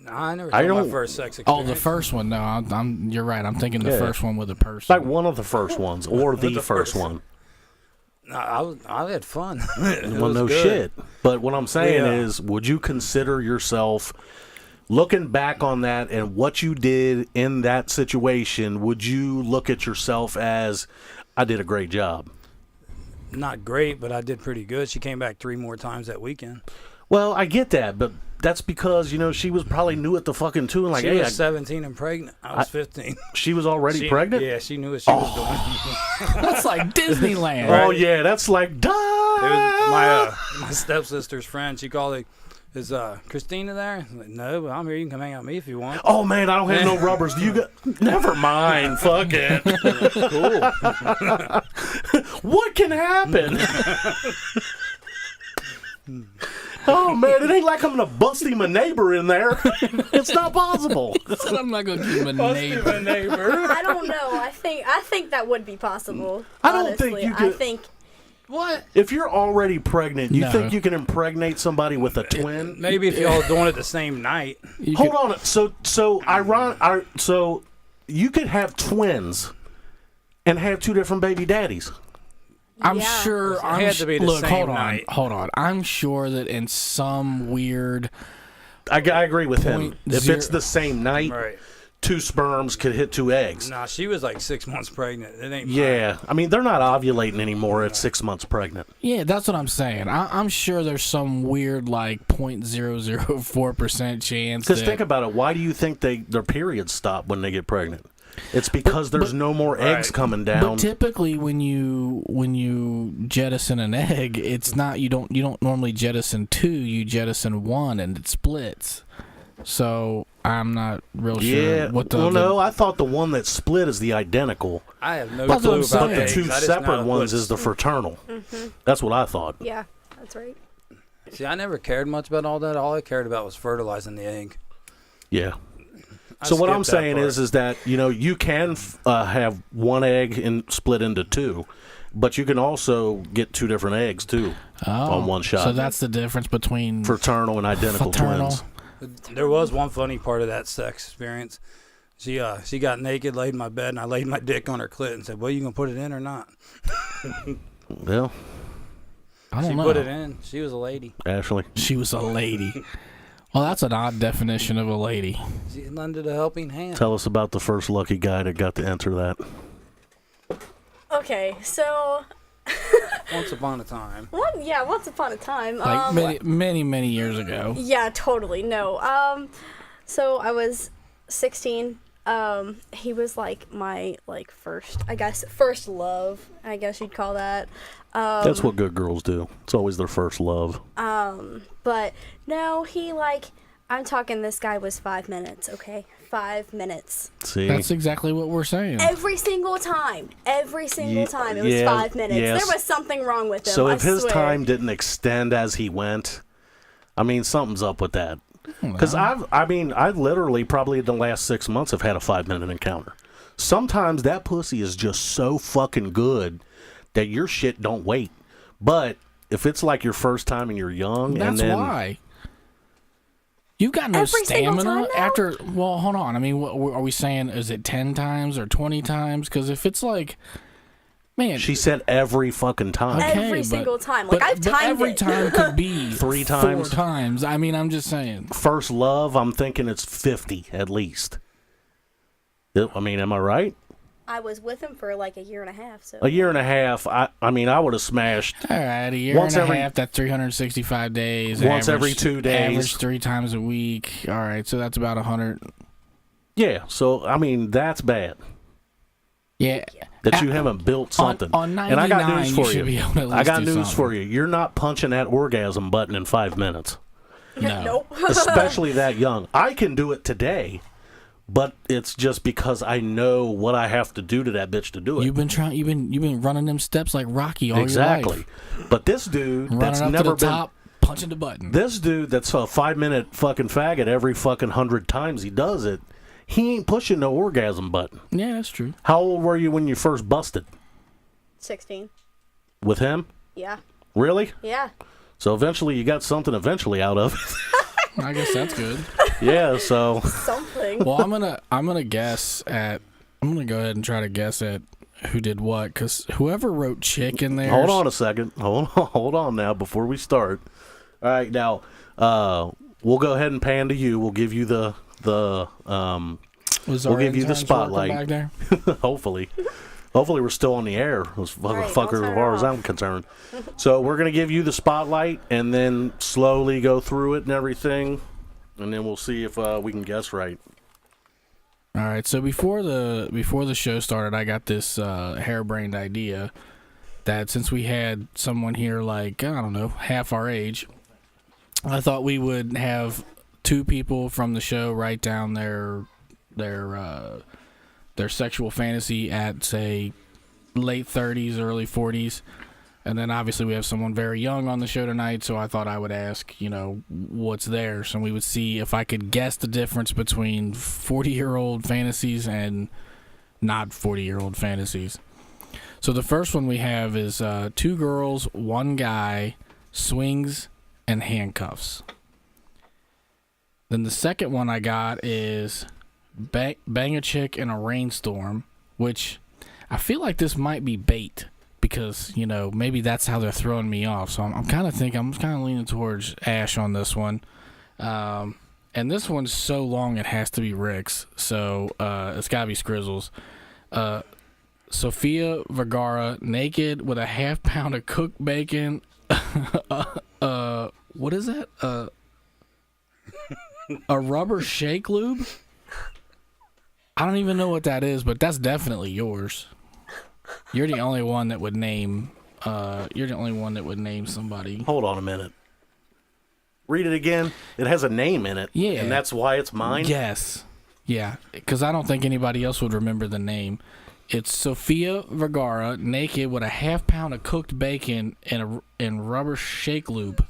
No, I never told my first sex experience. Oh, the first one. No, you're right. I'm thinking the first one with a person. Like one of the first ones, or the first one. No, I had fun. Well, no good. shit. But what I'm saying is, would you consider yourself, looking back on that and what you did in that situation, would you look at yourself as, I did a great job? Not great, but I did pretty good. She came back 3 more times that weekend. Well, I get that, but that's because, she was probably new at the fucking too. And like, she hey, was 17 and pregnant. I was 15. She was already pregnant? Yeah, she knew what she was doing. That's like Disneyland. Oh, yeah, that's like, duh! It was my stepsister's friend. She called it, is Christina there? I'm like, no, but I'm here. You can come hang out with me if you want. Oh, man, I don't have no rubbers. Do you got... Never mind. Fuck it. Cool. What can happen? Oh, man, it ain't like I'm going to bust him a neighbor in there. It's not possible. I'm not going to give him a neighbor. I don't know. I think that would be possible. I don't honestly. think you could. I think. What? If you're already pregnant, you No. think you can impregnate somebody with a twin? Maybe if y'all doing it the same night. Hold on. So you could have twins and have 2 different baby daddies. I'm Yeah. sure. It had to be the Look, same night. hold on. I'm sure that in some weird I agree with him. If .0 it's the same night, Right. 2 sperms could hit 2 eggs. Nah, she was like 6 months pregnant. It ain't. Yeah, I mean they're not ovulating anymore at 6 months pregnant. Yeah, that's what I'm saying. I'm sure there's some weird like 0.004% chance. Because think about it. Why do you think their periods stop when they get pregnant? It's because there's no more eggs coming down. But typically, when you jettison an egg, it's not you don't normally jettison 2. You jettison 1, and it splits. So I'm not real sure what the. Well, no, I thought the one that split is the identical, I have no That's what clue I'm about saying. but the eggs. 2 I just know separate how ones to is the fraternal. That's what I thought. Yeah, that's right. See, I never cared much about all that. All I cared about was fertilizing the egg. Yeah. I So what I'm skipped that saying part. is that you can have 1 egg and split into 2, but you can also get 2 different eggs too on one shot. So that's the difference between fraternal and identical fraternal. twins. There was one funny part of that sex experience. She got naked, laid in my bed, and I laid my dick on her clit and said, "Well, you gonna put it in or not?" Well, I don't She know. put it in. She was a lady. Ashley. She was a lady. Well, that's an odd definition of a lady. She lended a helping hand. Tell us about the first lucky guy that got to enter that. Okay, so Once upon a time. once upon a time. Like many years ago. Yeah, totally. No. So I was 16. He was like my first love, I guess you'd call that. That's what good girls do. It's always their first love. But no, I'm talking this guy was 5 minutes, okay? 5 minutes. See, That's exactly what we're saying. Every single time. Every single time. It was yeah, 5 minutes. yes. There was something wrong with him. so I if his swear. time didn't extend as he went, I mean something's up with that. Because I literally probably in the last 6 months have had a 5-minute encounter. Sometimes that pussy is just so fucking good that your shit don't wait. But if it's like your first time and you're young, That's and then why. You've got no Every single stamina time, though? after. Well, hold on. I mean, what, are we saying? Is it 10 times or 20 times? Because if it's like, man, she said every fucking time. okay, Every but- single time. Like, I've but timed every it. time could be 3 times. 4 times. I mean, I'm just saying. First love, I'm thinking it's 50 at least. I mean, am I right? I was with him for like a year and a half, so. A year and a half, I mean, I would have smashed. All right, a year Once and a every- half, that's 365 days. Once every 2 days. Average 3 times a week. All right, so that's about 100. Yeah, so, I mean, that's bad. Yeah. That you haven't built something. On and I got 99, news you for should be able to at I least got do news something. for you. You're not punching that orgasm button in 5 minutes. No. Nope. Especially that young. I can do it today, but it's just because I know what I have to do to that bitch to do it. You've been running them steps like Rocky all your Exactly. life. But this dude Running that's up never to the been top, punching the button. this dude that's a 5-minute fucking faggot every fucking 100 times he does it, he ain't pushing no orgasm button. Yeah, that's true. How old were you when you first busted 16. with him? Yeah. Really? Yeah. So eventually you got something eventually out of it. I guess that's good. Yeah, so Something. Well, I'm gonna guess at. I'm gonna go ahead and try to guess at who did what, because whoever wrote chick in there. hold on a second. Hold on now before we start. All right, now we'll go ahead and pan to you. We'll give you the Was we'll our give you the interns spotlight. working back there? hopefully we're still on the air as Right, fucker I'll turn as it far as off. I'm concerned. So we're gonna give you the spotlight and then slowly go through it and everything, and then we'll see if we can guess right. All right. So before the show started, I got this harebrained idea that since we had someone here like, I don't know, half our age, I thought we would have 2 people from the show write down their sexual fantasy at, say, late 30s, early 40s. And then obviously we have someone very young on the show tonight, so I thought I would ask, what's theirs, and we would see if I could guess the difference between 40-year-old fantasies and not 40-year-old fantasies. So the first one we have is 2 girls, 1 guy, swings, and handcuffs. Then the second one I got is bang a chick in a rainstorm, which I feel like this might be bait. Because, maybe that's how they're throwing me off. So I'm kind of leaning towards Ash on this one. and this one's so long it has to be Rick's. So it's gotta be Skrizzles. Sofia Vergara naked with a half pound of cooked bacon. What is that? A rubber shake lube? I don't even know what that is, but that's definitely yours. You're the only one that would name. You're the only one that would name somebody. Hold on a minute. Read it again. It has a name in it. Yeah. And that's why it's mine? Yes. Yeah, because I don't think anybody else would remember the name. It's Sofia Vergara naked with a half pound of cooked bacon and rubber shake lube.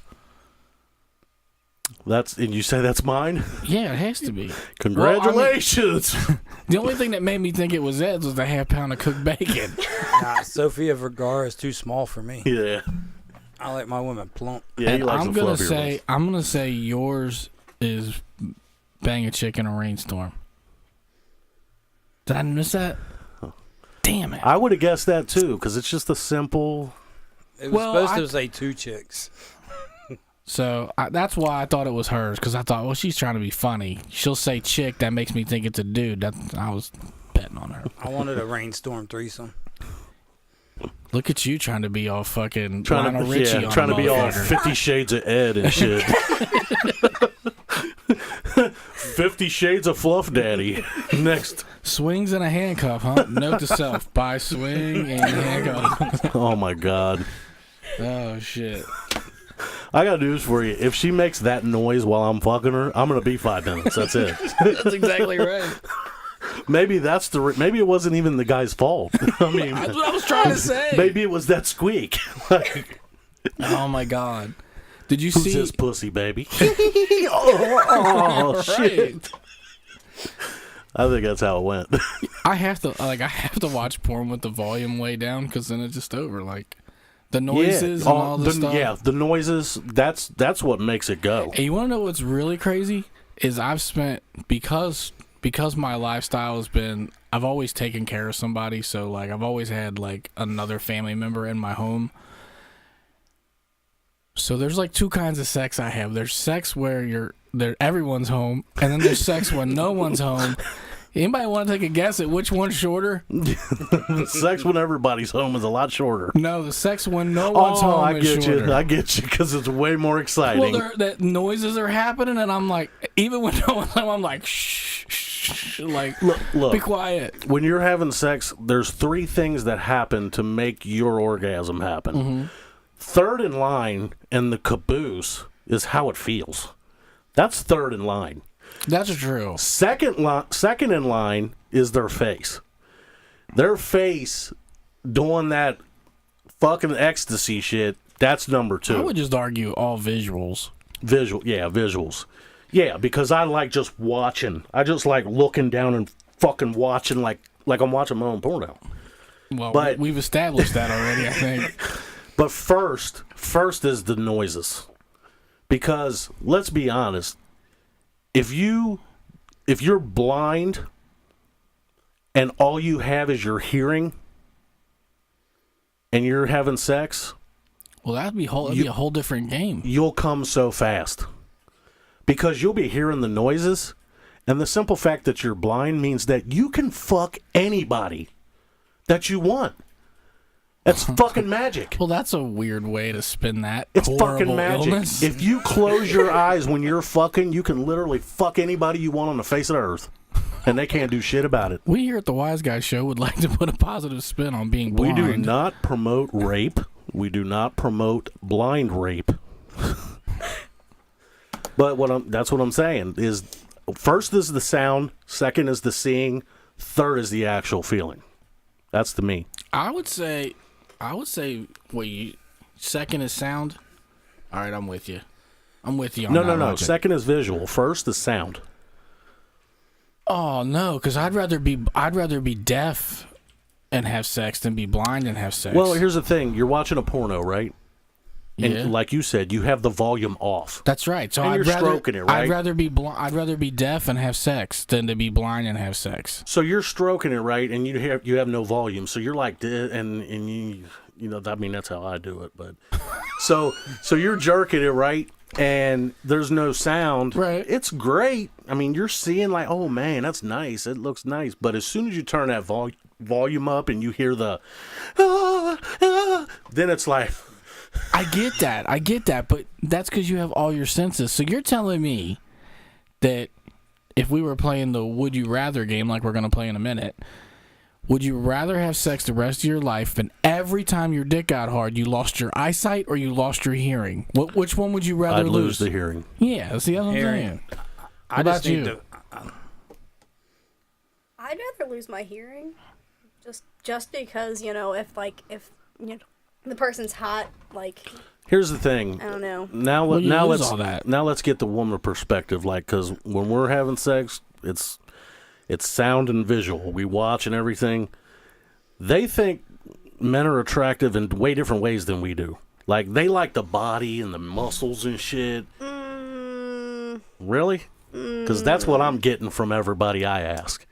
And you say that's mine? Yeah, it has to be. Congratulations. Well, the only thing that made me think it was Ed's was the half pound of cooked bacon. Nah, Sofia Vergara is too small for me. Yeah. I like my women plump. Yeah, And he likes I'm the gonna fluffier say ones. yours is Bang a Chick in a Rainstorm. Did I miss that? Damn it. I would have guessed that too, because it's just a simple. It was supposed to say 2 chicks. So that's why I thought it was hers, because I thought, well, she's trying to be funny. She'll say chick, that makes me think it's a dude. I was betting on her. I wanted a rainstorm threesome. Look at you trying to be all fucking Trying Lionel Richie on to a be all motherfucker. 50 Shades of Ed and shit. 50 Shades of Fluff Daddy. Next. Swings and a handcuff, huh? Note to self: buy swing and handcuff. Oh my God. Oh shit. I got news for you. If she makes that noise while I'm fucking her, I'm gonna be 5 minutes. That's it. That's exactly right. Maybe maybe it wasn't even the guy's fault. I mean, That's what I was trying to say. maybe it was that squeak. Like, Oh my God. Did you who's see this pussy, baby? oh shit. I think that's how it went. I have to watch porn with the volume way down, because then it's just over. Like the noises and all the stuff. Yeah, the noises. That's what makes it go. And you want to know what's really crazy is I've spent because my lifestyle has been, I've always taken care of somebody. So like I've always had like another family member in my home. So there's like 2 kinds of sex I have. There's sex where everyone's home, and then there's sex when no one's home. Anybody want to take a guess at which one's shorter? The sex when everybody's home is a lot shorter. No, the sex when no one's home I is get shorter. you. I get you, because it's way more exciting. Well, the noises are happening, and I'm like, even when no one's home, I'm like, shh, shh, like, look, be quiet. when you're having sex, there's 3 things that happen to make your orgasm happen. Mm-hmm. Third in line and the caboose is how it feels. That's third in line. That's true. Second in line is their face. Their face doing that fucking ecstasy shit, that's number 2. I would just argue all visuals. Visuals. Yeah, because I like just watching. I just like looking down and fucking watching like I'm watching my own porno. Well, But- we've established that already, I think. But first is the noises. Because let's be honest, if you're blind and all you have is your hearing and you're having sex, Well, that'd be a whole different game. you'll come so fast. Because you'll be hearing the noises, and the simple fact that you're blind means that you can fuck anybody that you want. That's fucking magic. Well, that's a weird way to spin that. It's horrible fucking magic. illness. If you close your eyes when you're fucking, you can literally fuck anybody you want on the face of the earth. And they can't do shit about it. We here at the Wise Guy Show would like to put a positive spin on being We blind. do not promote rape. We do not promote blind rape. But that's what I'm saying is, first is the sound, second is the seeing, third is the actual feeling. That's to me. I would say, second is sound. All right, I'm with you. I'm with you on that. No. logic. Second is visual. First is sound. Oh no, because I'd rather be deaf and have sex than be blind and have sex. Well, here's the thing. You're watching a porno, right? And Yeah. like you said, you have the volume off. That's right. So And I'd you're rather, stroking it, right? I'd rather be deaf and have sex than to be blind and have sex. So you're stroking it, right? And you have no volume. So you're like, and you know, I mean, that's how I do it. But so you're jerking it, right? and there's no sound, Right. it's great. I mean, you're seeing like, oh man, that's nice. It looks nice. But as soon as you turn that volume up and you hear the, then it's like, I get that, but that's because you have all your senses. So you're telling me that if we were playing the Would You Rather game like we're going to play in a minute, would you rather have sex the rest of your life and every time your dick got hard, you lost your eyesight or you lost your hearing? Which one would you rather I'd lose the hearing. Yeah, see, that's what I'm saying. I What just about need you? to. I'd rather lose my hearing, just because if the person's hot, like Here's the thing. I don't know. Now, Well, you now lose let's all that. now let's get the woman perspective. Like, because when we're having sex, it's sound and visual. We watch and everything. They think men are attractive in way different ways than we do. Like, they like the body and the muscles and shit. Really? Because that's what I'm getting from everybody I ask.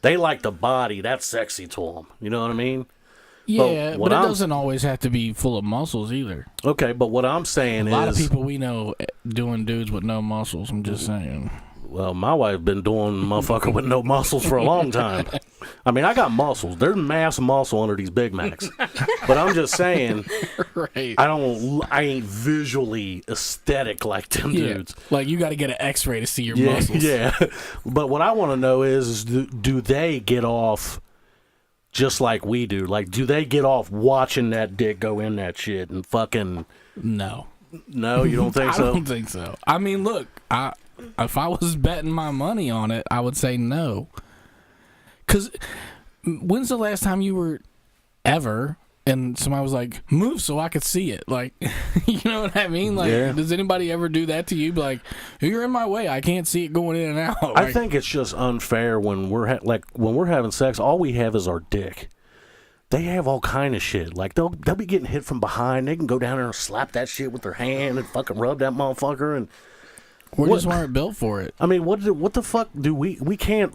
They like the body. That's sexy to them. You know what I mean? Yeah, what but it I'm- doesn't always have to be full of muscles either. Okay, but what I'm saying A is... lot of people we know doing dudes with no muscles. I'm just saying. Well, my wife been doing motherfucker with no muscles for a long time. I mean, I got muscles. There's mass muscle under these Big Macs. But I'm just saying, Right. I ain't visually aesthetic like them Yeah. dudes. Like you got to get an X-ray to see your Yeah, muscles. yeah. But what I want to know is do they get off just like we do? Like, do they get off watching that dick go in that shit and fucking... No. No, you don't think I so? don't think so. I mean, look, if I was betting my money on it, I would say no. Because when's the last time you were ever and somebody was like, move so I could see it? Like, you know what I mean? Like, Yeah. does anybody ever do that to you? Be like, you're in my way. I can't see it going in and out. I Like, think it's just unfair when we're when we're having sex. All we have is our dick. They have all kind of shit. Like they'll be getting hit from behind. They can go down there and slap that shit with their hand and fucking rub that motherfucker. And we what- just weren't built for it. I mean, what the fuck do we can't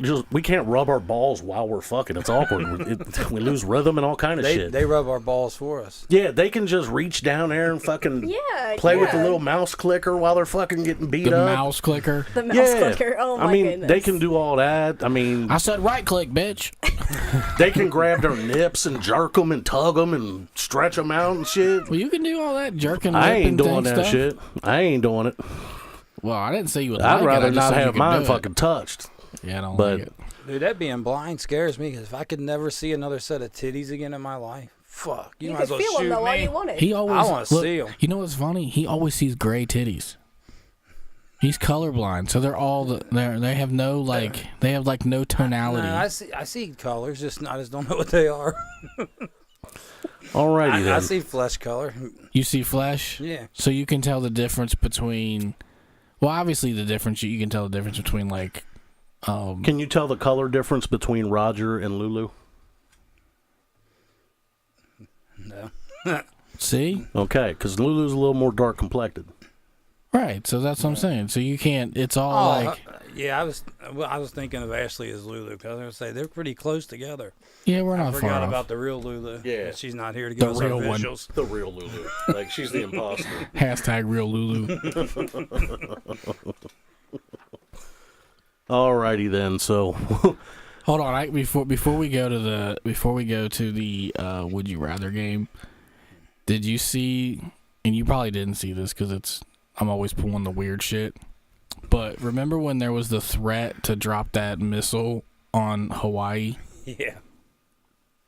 rub our balls while we're fucking. It's awkward. We lose rhythm and all kind of shit. They rub our balls for us. Yeah, they can just reach down there and fucking Yeah, play with the yeah. little mouse clicker while they're fucking getting beat The up. mouse clicker. The mouse Yeah. clicker. Oh my I mean, goodness. they can do all that. I mean, I said right click, bitch. they can grab their nips and jerk them and tug them and stretch them out and shit. Well, you can do all that jerking. I ain't whipping doing thing that stuff. shit. I ain't doing it. Well, I didn't say you would. I'd like it, rather I just not said you have could mine do it. fucking touched. Yeah, I don't But like it. Dude, that being blind scares me because if I could never see another set of titties again in my life, fuck, you, You might could as well feel them shoot though all me. you wanted. He always. I wanna look, see 'em. You know what's funny? He always sees gray titties. He's colorblind, so they're all they have no like they have like no tonality. No, I see colors, I just don't know what they are. Alrighty I then. see flesh color. You see flesh, Yeah. so you can tell the difference between. Well, obviously the difference you can tell the difference between like. Can you tell the color difference between Roger and Lulu? No. See, Okay, because Lulu's a little more dark complected. right? So that's what I'm saying. So you can't. It's all like. Yeah, I was thinking of Ashley as Lulu because I was going to say they're pretty close together. Yeah, we're I not far forgot off. about the real Lulu. Yeah. She's not here to The give us our real one. visuals. The real Lulu. Like, she's the imposter. Hashtag real Lulu. Alrighty then, so... Hold on, before we go to the Would You Rather game, did you see? And you probably didn't see this because I'm always pulling the weird shit. But remember when there was the threat to drop that missile on Hawaii? Yeah.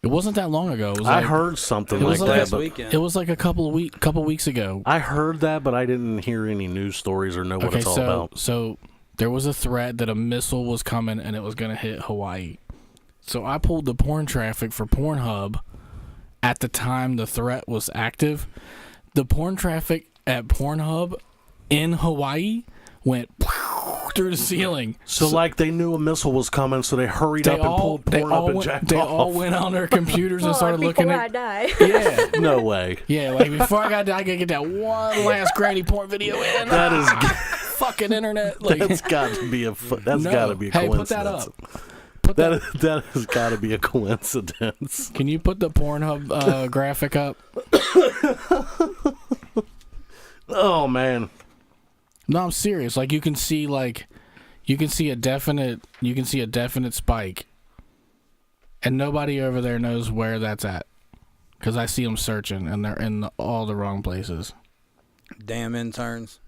It wasn't that long ago. It was I like, heard something it like was that, like last but weekend. It was like a couple weeks ago. I heard that, but I didn't hear any news stories or know what it's all about. So there was a threat that a missile was coming and it was going to hit Hawaii. So I pulled the porn traffic for Pornhub at the time the threat was active. The porn traffic at Pornhub in Hawaii went through the ceiling. So like they knew a missile was coming, so they hurried up and pulled porn up and jacked they off. all went on their computers and started looking before I at. die. Yeah, No way. yeah. Like before I gotta get that one last granny porn video in. That is Fucking internet. Like, that's got to be a no. got to be a Hey, coincidence. put that up. Put that. That has got to be a coincidence. Can you put the Pornhub graphic up? Oh man. No, I'm serious. Like you can see a definite spike, and nobody over there knows where that's at, because I see them searching and they're in all the wrong places. Damn interns.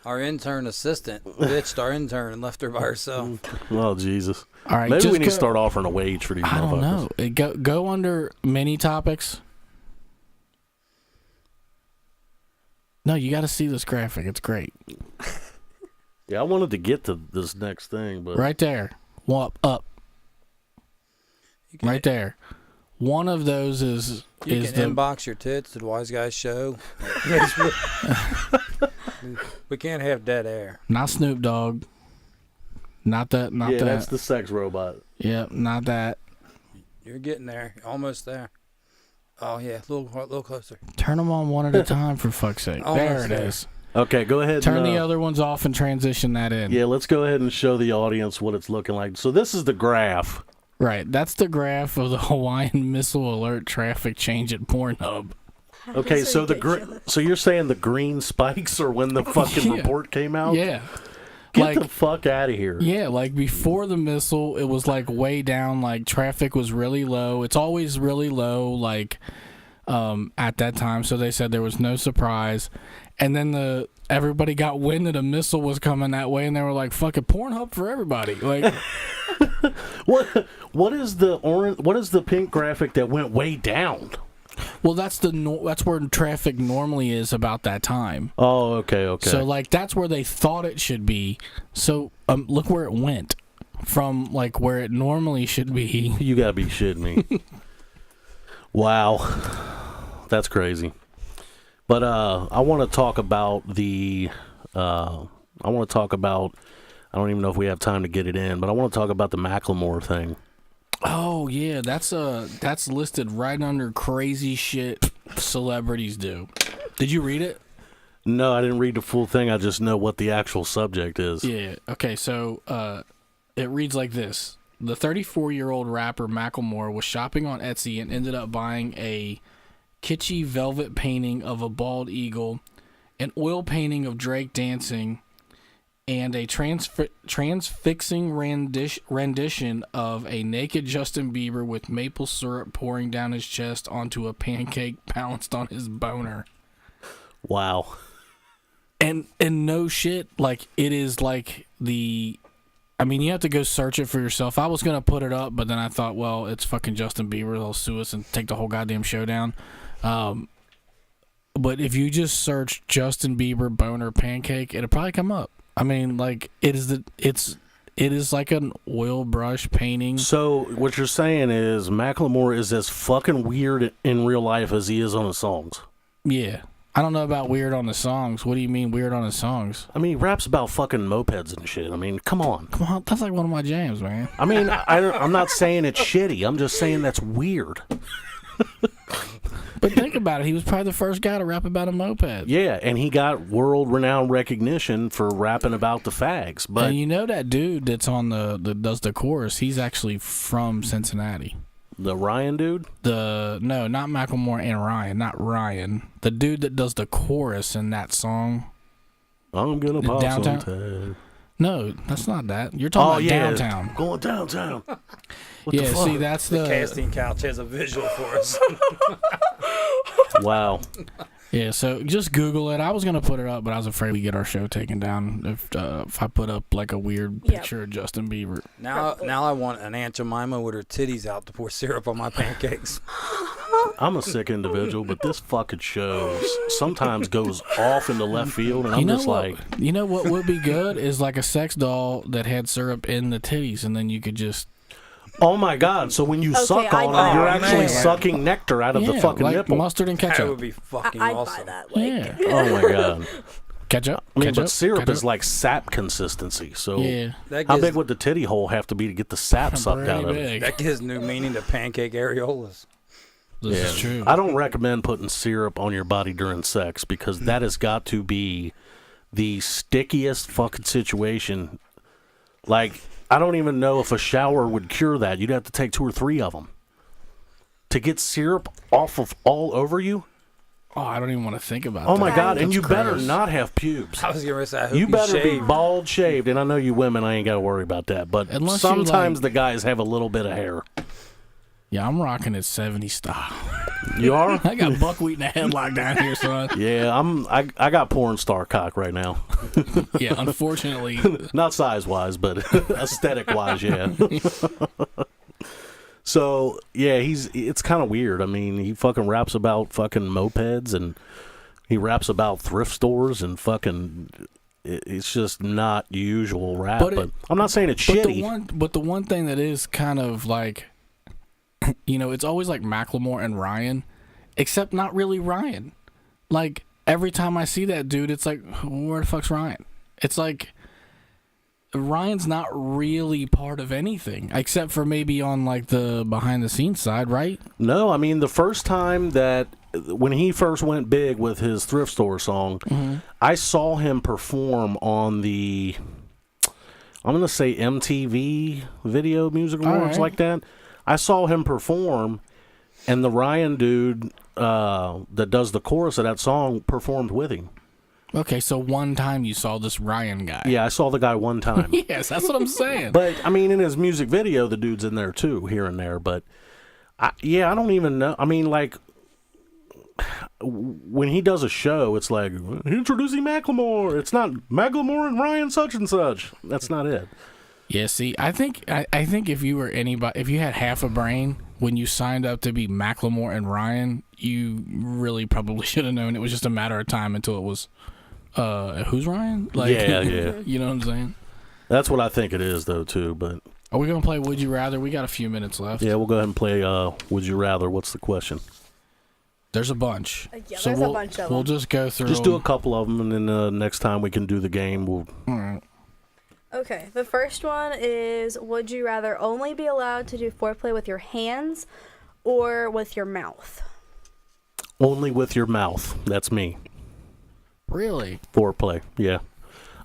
Our intern assistant bitched our intern and left her by herself. Oh, Jesus. All right, Maybe we need go, to start offering a wage for these I motherfuckers. don't know. Go under mini topics. No, you got to see this graphic. It's great. Yeah, I wanted to get to this next thing, but Right there. Up. Right there. One of those is You is can the inbox your tits to the Wise Guys Show. We can't have dead air. not Snoop Dogg. Not that. Not yeah, that. that's the sex robot. Yep, not that. You're getting there. Almost there. Oh, yeah. A little closer. Turn them on one at a time, for fuck's sake. Almost There it there. is. Okay, go ahead. Turn and, the other ones off and transition that in. Yeah, let's go ahead and show the audience what it's looking like. So this is the graph. Right. That's the graph of the Hawaiian Missile Alert traffic change at Pornhub. Okay, That's so ridiculous. so you're saying the green spikes are when the fucking Yeah. report came out? Yeah. Get the fuck out of here. Yeah, like before the missile, it was like way down, like traffic was really low. It's always really low, like at that time. So they said there was no surprise. And then everybody got wind that a missile was coming that way, and they were like, "Fucking Pornhub for everybody!" Like, what is the orange? What is the pink graphic that went way down? well, that's where traffic normally is about that time. Oh, okay. So like that's where they thought it should be. So look where it went from, like where it normally should be. You gotta be shitting me. Wow, that's crazy. But I want to talk about I don't even know if we have time to get it in, but I want to talk about the Macklemore thing. Oh yeah, that's listed right under crazy shit celebrities do. Did you read it? No, I didn't read the full thing. I just know what the actual subject is. Yeah. Okay, so it reads like this. The 34-year-old rapper Macklemore was shopping on Etsy and ended up buying a kitschy velvet painting of a bald eagle, an oil painting of Drake dancing, and a transfixing rendition of a naked Justin Bieber with maple syrup pouring down his chest onto a pancake balanced on his boner. Wow. And no shit, like it is like I mean, you have to go search it for yourself. I was gonna put it up, but then I thought, well, it's fucking Justin Bieber. They'll sue us and take the whole goddamn show down. But if you just search Justin Bieber boner pancake, it'll probably come up. I mean, like it is like an oil brush painting. So what you're saying is Macklemore is as fucking weird in real life as he is on his songs. Yeah. I don't know about weird on the songs. What do you mean weird on the songs? I mean, he raps about fucking mopeds and shit. I mean, come on. Come on, that's like one of my jams, man. I mean, I'm not saying it's shitty. I'm just saying that's weird. But think about it. He was probably the first guy to rap about a moped. Yeah, and he got world-renowned recognition for rapping about the fags. But and you know that dude that's on that does the chorus, he's actually from Cincinnati. the Ryan dude? No, not Macklemore and Ryan, not Ryan. The dude that does the chorus in that song. I'm gonna pop Downtown? some tag. No, that's not that. You're talking about downtown. Going downtown. What Yeah, the fuck? see, that's The casting couch has a visual for us. Wow. Yeah, so just Google it. I was gonna put it up, but I was afraid we get our show taken down if I put up like a weird Yep. picture of Justin Bieber. Now I want an Aunt Jemima with her titties out to pour syrup on my pancakes. I'm a sick individual, but this fucking show sometimes goes off into left field, and I'm just like, you know what would be good is like a sex doll that had syrup in the titties, and then you could just oh my god! So when you suck I'd on buy it, you're that. actually Man. sucking nectar out of the fucking like nipple. mustard and That ketchup. would be fucking I'd awesome. buy that. Like, Yeah, Oh my god! ketchup. I mean, ketchup, but syrup ketchup. is like sap consistency. So Yeah. That how gives, big would the titty hole have to be to get the sap sucked out of Pretty it? big. that gives new meaning to pancake areolas. This is true. I don't recommend putting syrup on your body during sex because that has got to be the stickiest fucking situation. Like, I don't even know if a shower would cure that. You'd have to take 2 or 3 of them. To get syrup off of all over you? Oh, I don't even want to think about Oh that. my God! And That's you better gross. not have pubes. I was gonna say, I hope You better be shaved. bald shaved, and I know you women, I ain't got to worry about that. But Unless you, sometimes like- the guys have a little bit of hair. Yeah, I'm rocking it 70 style. You are? I got buckwheat in a headlock down here, son. Yeah, I got porn star cock right now. Yeah, unfortunately. Not size wise, but aesthetic wise, yeah. So yeah, it's kind of weird. I mean, he fucking raps about fucking mopeds, and he raps about thrift stores, and fucking. It's just not usual rap, but I'm not saying it's shitty. But the one thing that is kind of like, you know, it's always like Macklemore and Ryan, except not really Ryan. Like, every time I see that dude, it's like, where the fuck's Ryan? It's like, Ryan's not really part of anything, except for maybe on, like, the behind-the-scenes side, right? No, I mean, the first time when he first went big with his thrift store song, I saw him perform on the, I'm going to say MTV Video Music Awards, like that. I saw him perform, and the Ryan dude that does the chorus of that song performed with him. Okay, so one time you saw this Ryan guy. Yeah, I saw the guy one time. Yes, that's what I'm saying. But, I mean, in his music video, the dude's in there, too, here and there. But, I don't even know. I mean, like, when he does a show, it's like, introducing Macklemore. It's not Macklemore and Ryan such and such. That's not it. Yeah, see, I think if you were anybody, if you had half a brain when you signed up to be Macklemore and Ryan, you really probably should have known it was just a matter of time until it was, who's Ryan? Like, Yeah. You know what I'm saying? That's what I think it is, though, too. But are we gonna play Would You Rather? We got a few minutes left. yeah, we'll go ahead and play Would You Rather. What's the question? There's a bunch. Yeah, So there's we'll, a bunch of we'll them. just go through. Just do a couple of them, and then next time we can do the game. We'll. All right. Okay, the first one is, would you rather only be allowed to do foreplay with your hands or with your mouth? Only with your mouth. That's me. Really? Foreplay. Yeah.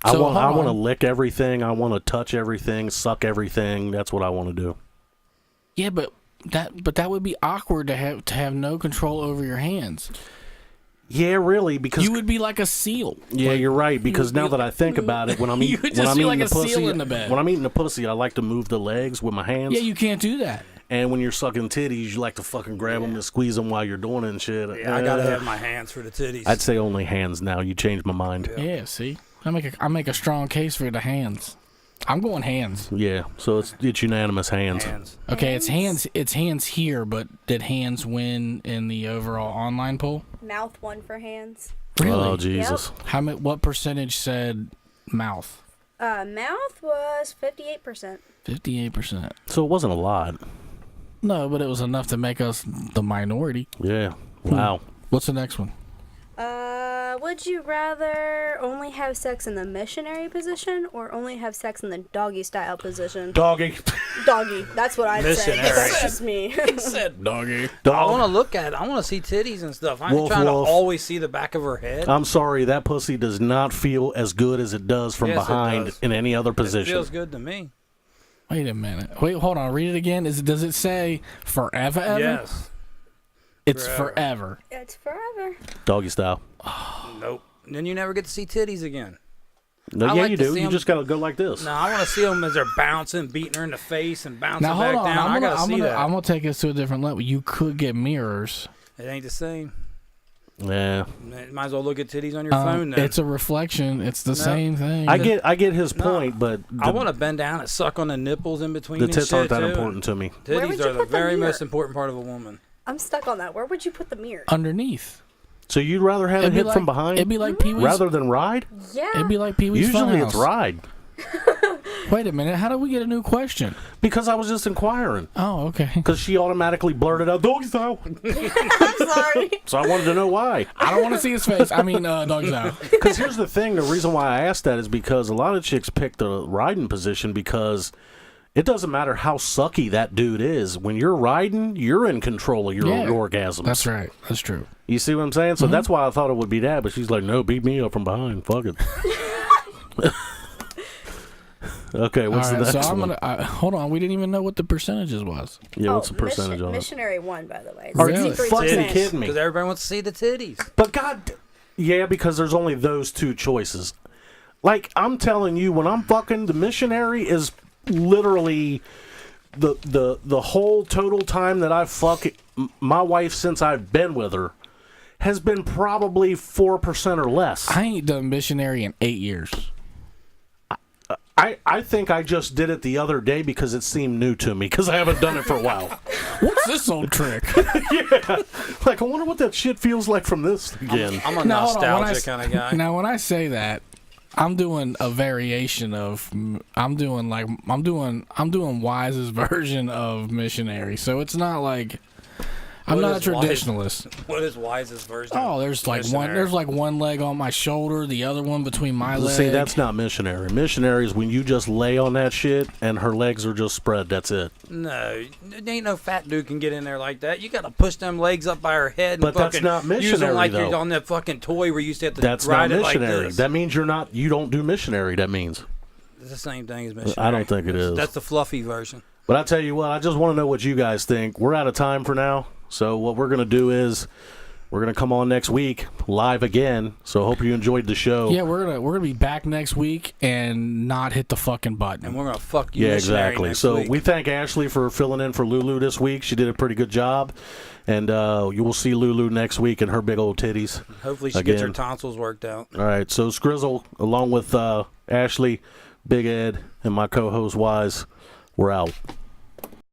I So, want hold to on. lick everything. I want to touch everything, suck everything. That's what I want to do. Yeah, but that would be awkward to have no control over your hands. Yeah, really, because You would be like a seal. yeah, you're right. Because now that I think about it, when I'm You eating, would just be like a seal pussy, in the bed. when I'm eating the pussy, I like to move the legs with my hands. Yeah, you can't do that. And when you're sucking titties, you like to fucking grab them and squeeze them while you're doing it and shit. Yeah, I gotta have my hands for the titties. I'd say only hands now. You changed my mind. Yeah, see, I make a strong case for the hands. I'm going hands. Yeah, so it's unanimous hands. hands. Okay, it's hands. It's hands here, but did hands win in the overall online poll? Mouth one for hands. Really? Oh Jesus! How many? What percentage said mouth? Mouth was 58%. 58%. So it wasn't a lot. No, but it was enough to make us the minority. Yeah. Wow. What's the next one? Would you rather only have sex in the missionary position or only have sex in the doggy style position? Doggy. Doggy. That's what I'd say. Missionary. That's just me. Said doggy. I want to look at it. I want to see titties and stuff. I ain't Woof, trying woof. to always see the back of her head. I'm sorry, that pussy does not feel as good as it does from Yes, it behind does. in any other It position. feels good to me. Wait a minute. Wait, hold on. Read it again. Does it say forever? Ever? Yes. It's Forever. forever. It's forever. Doggy style. Nope. And then you never get to see titties again. No, I yeah, like you to do. see You 'em- just gotta go like this. No, I want to see them as they're bouncing, beating her in the face, and bouncing Now back hold on. down. I gotta see that. I'm gonna take us to a different level. You could get mirrors. It ain't the same. Yeah, Might as well look at titties on your phone then. It's a reflection. It's the No. same thing. I get his No. point, but I want to bend down and suck on the nipples in between the and tits shit, aren't that too. important to me. Where would Titties you are the put the very mirror? most important part of a woman. I'm stuck on that. Where would you put the mirror? underneath. So you'd rather have it It'd be hit like, from behind It'd be like Pee Wee's. rather than ride? Yeah. It'd be like Pee Wee's Usually Funhouse. it's ride. Wait a minute. How did we get a new question? Because I was just inquiring. Oh, okay. Because she automatically blurted out doggy style. I'm sorry. So I wanted to know why. I don't want to see his face. I mean, dog's out. Because here's the thing: the reason why I asked that is because a lot of chicks pick the riding position because it doesn't matter how sucky that dude is. When you're riding, you're in control of your Yeah. orgasms. That's right. That's true. You see what I'm saying? So that's why I thought it would be that. But she's like, no, beat me up from behind. Fuck it. Okay, All what's the right, next so I'm one? gonna hold on. We didn't even know what the percentages was. Yeah, what's the percentage on it? Missionary won, by the way. Are you 63%. fucking kidding me? Because everybody wants to see the titties. But God, yeah, because there's only those two choices. Like, I'm telling you, when I'm fucking, the missionary is literally the whole total time that I've fucked my wife since I've been with her has been probably 4% or less. I ain't done missionary in 8 years. I think I just did it the other day because it seemed new to me because I haven't done it for a while. What's this old trick? Yeah. Like, I wonder what that shit feels like from this again. I'm a Now, hold on, when nostalgia kind of guy. Now, when I say that, I'm doing a variation of I'm doing Wise's version of missionary. So it's not like I'm not a traditionalist. What is Wise's version? Oh, there's like one leg on my shoulder, the other one between my legs. See, that's not missionary. Missionary is when you just lay on that shit and her legs are just spread. That's it. No, there ain't no fat dude can get in there like that. You got to push them legs up by her head. And But that's fucking not use them missionary, like though. you're on that fucking toy where you used to have to That's ride not it like missionary. this. That means you don't do missionary. That means. It's the same thing as missionary. I don't think it is. That's the fluffy version. But I tell you what, I just want to know what you guys think. We're out of time for now. So what we're going to do is we're going to come on next week live again. So I hope you enjoyed the show. Yeah, we're gonna be back next week and not hit the fucking button. And we're gonna fuck you. Yeah, missionary exactly. Next So week. we thank Ashley for filling in for Lulu this week. She did a pretty good job. And you will see Lulu next week in her big old titties. Hopefully she gets her again. tonsils worked out. All right. So Skrizzle, along with Ashley, Big Ed, and my co-host Wise, we're out.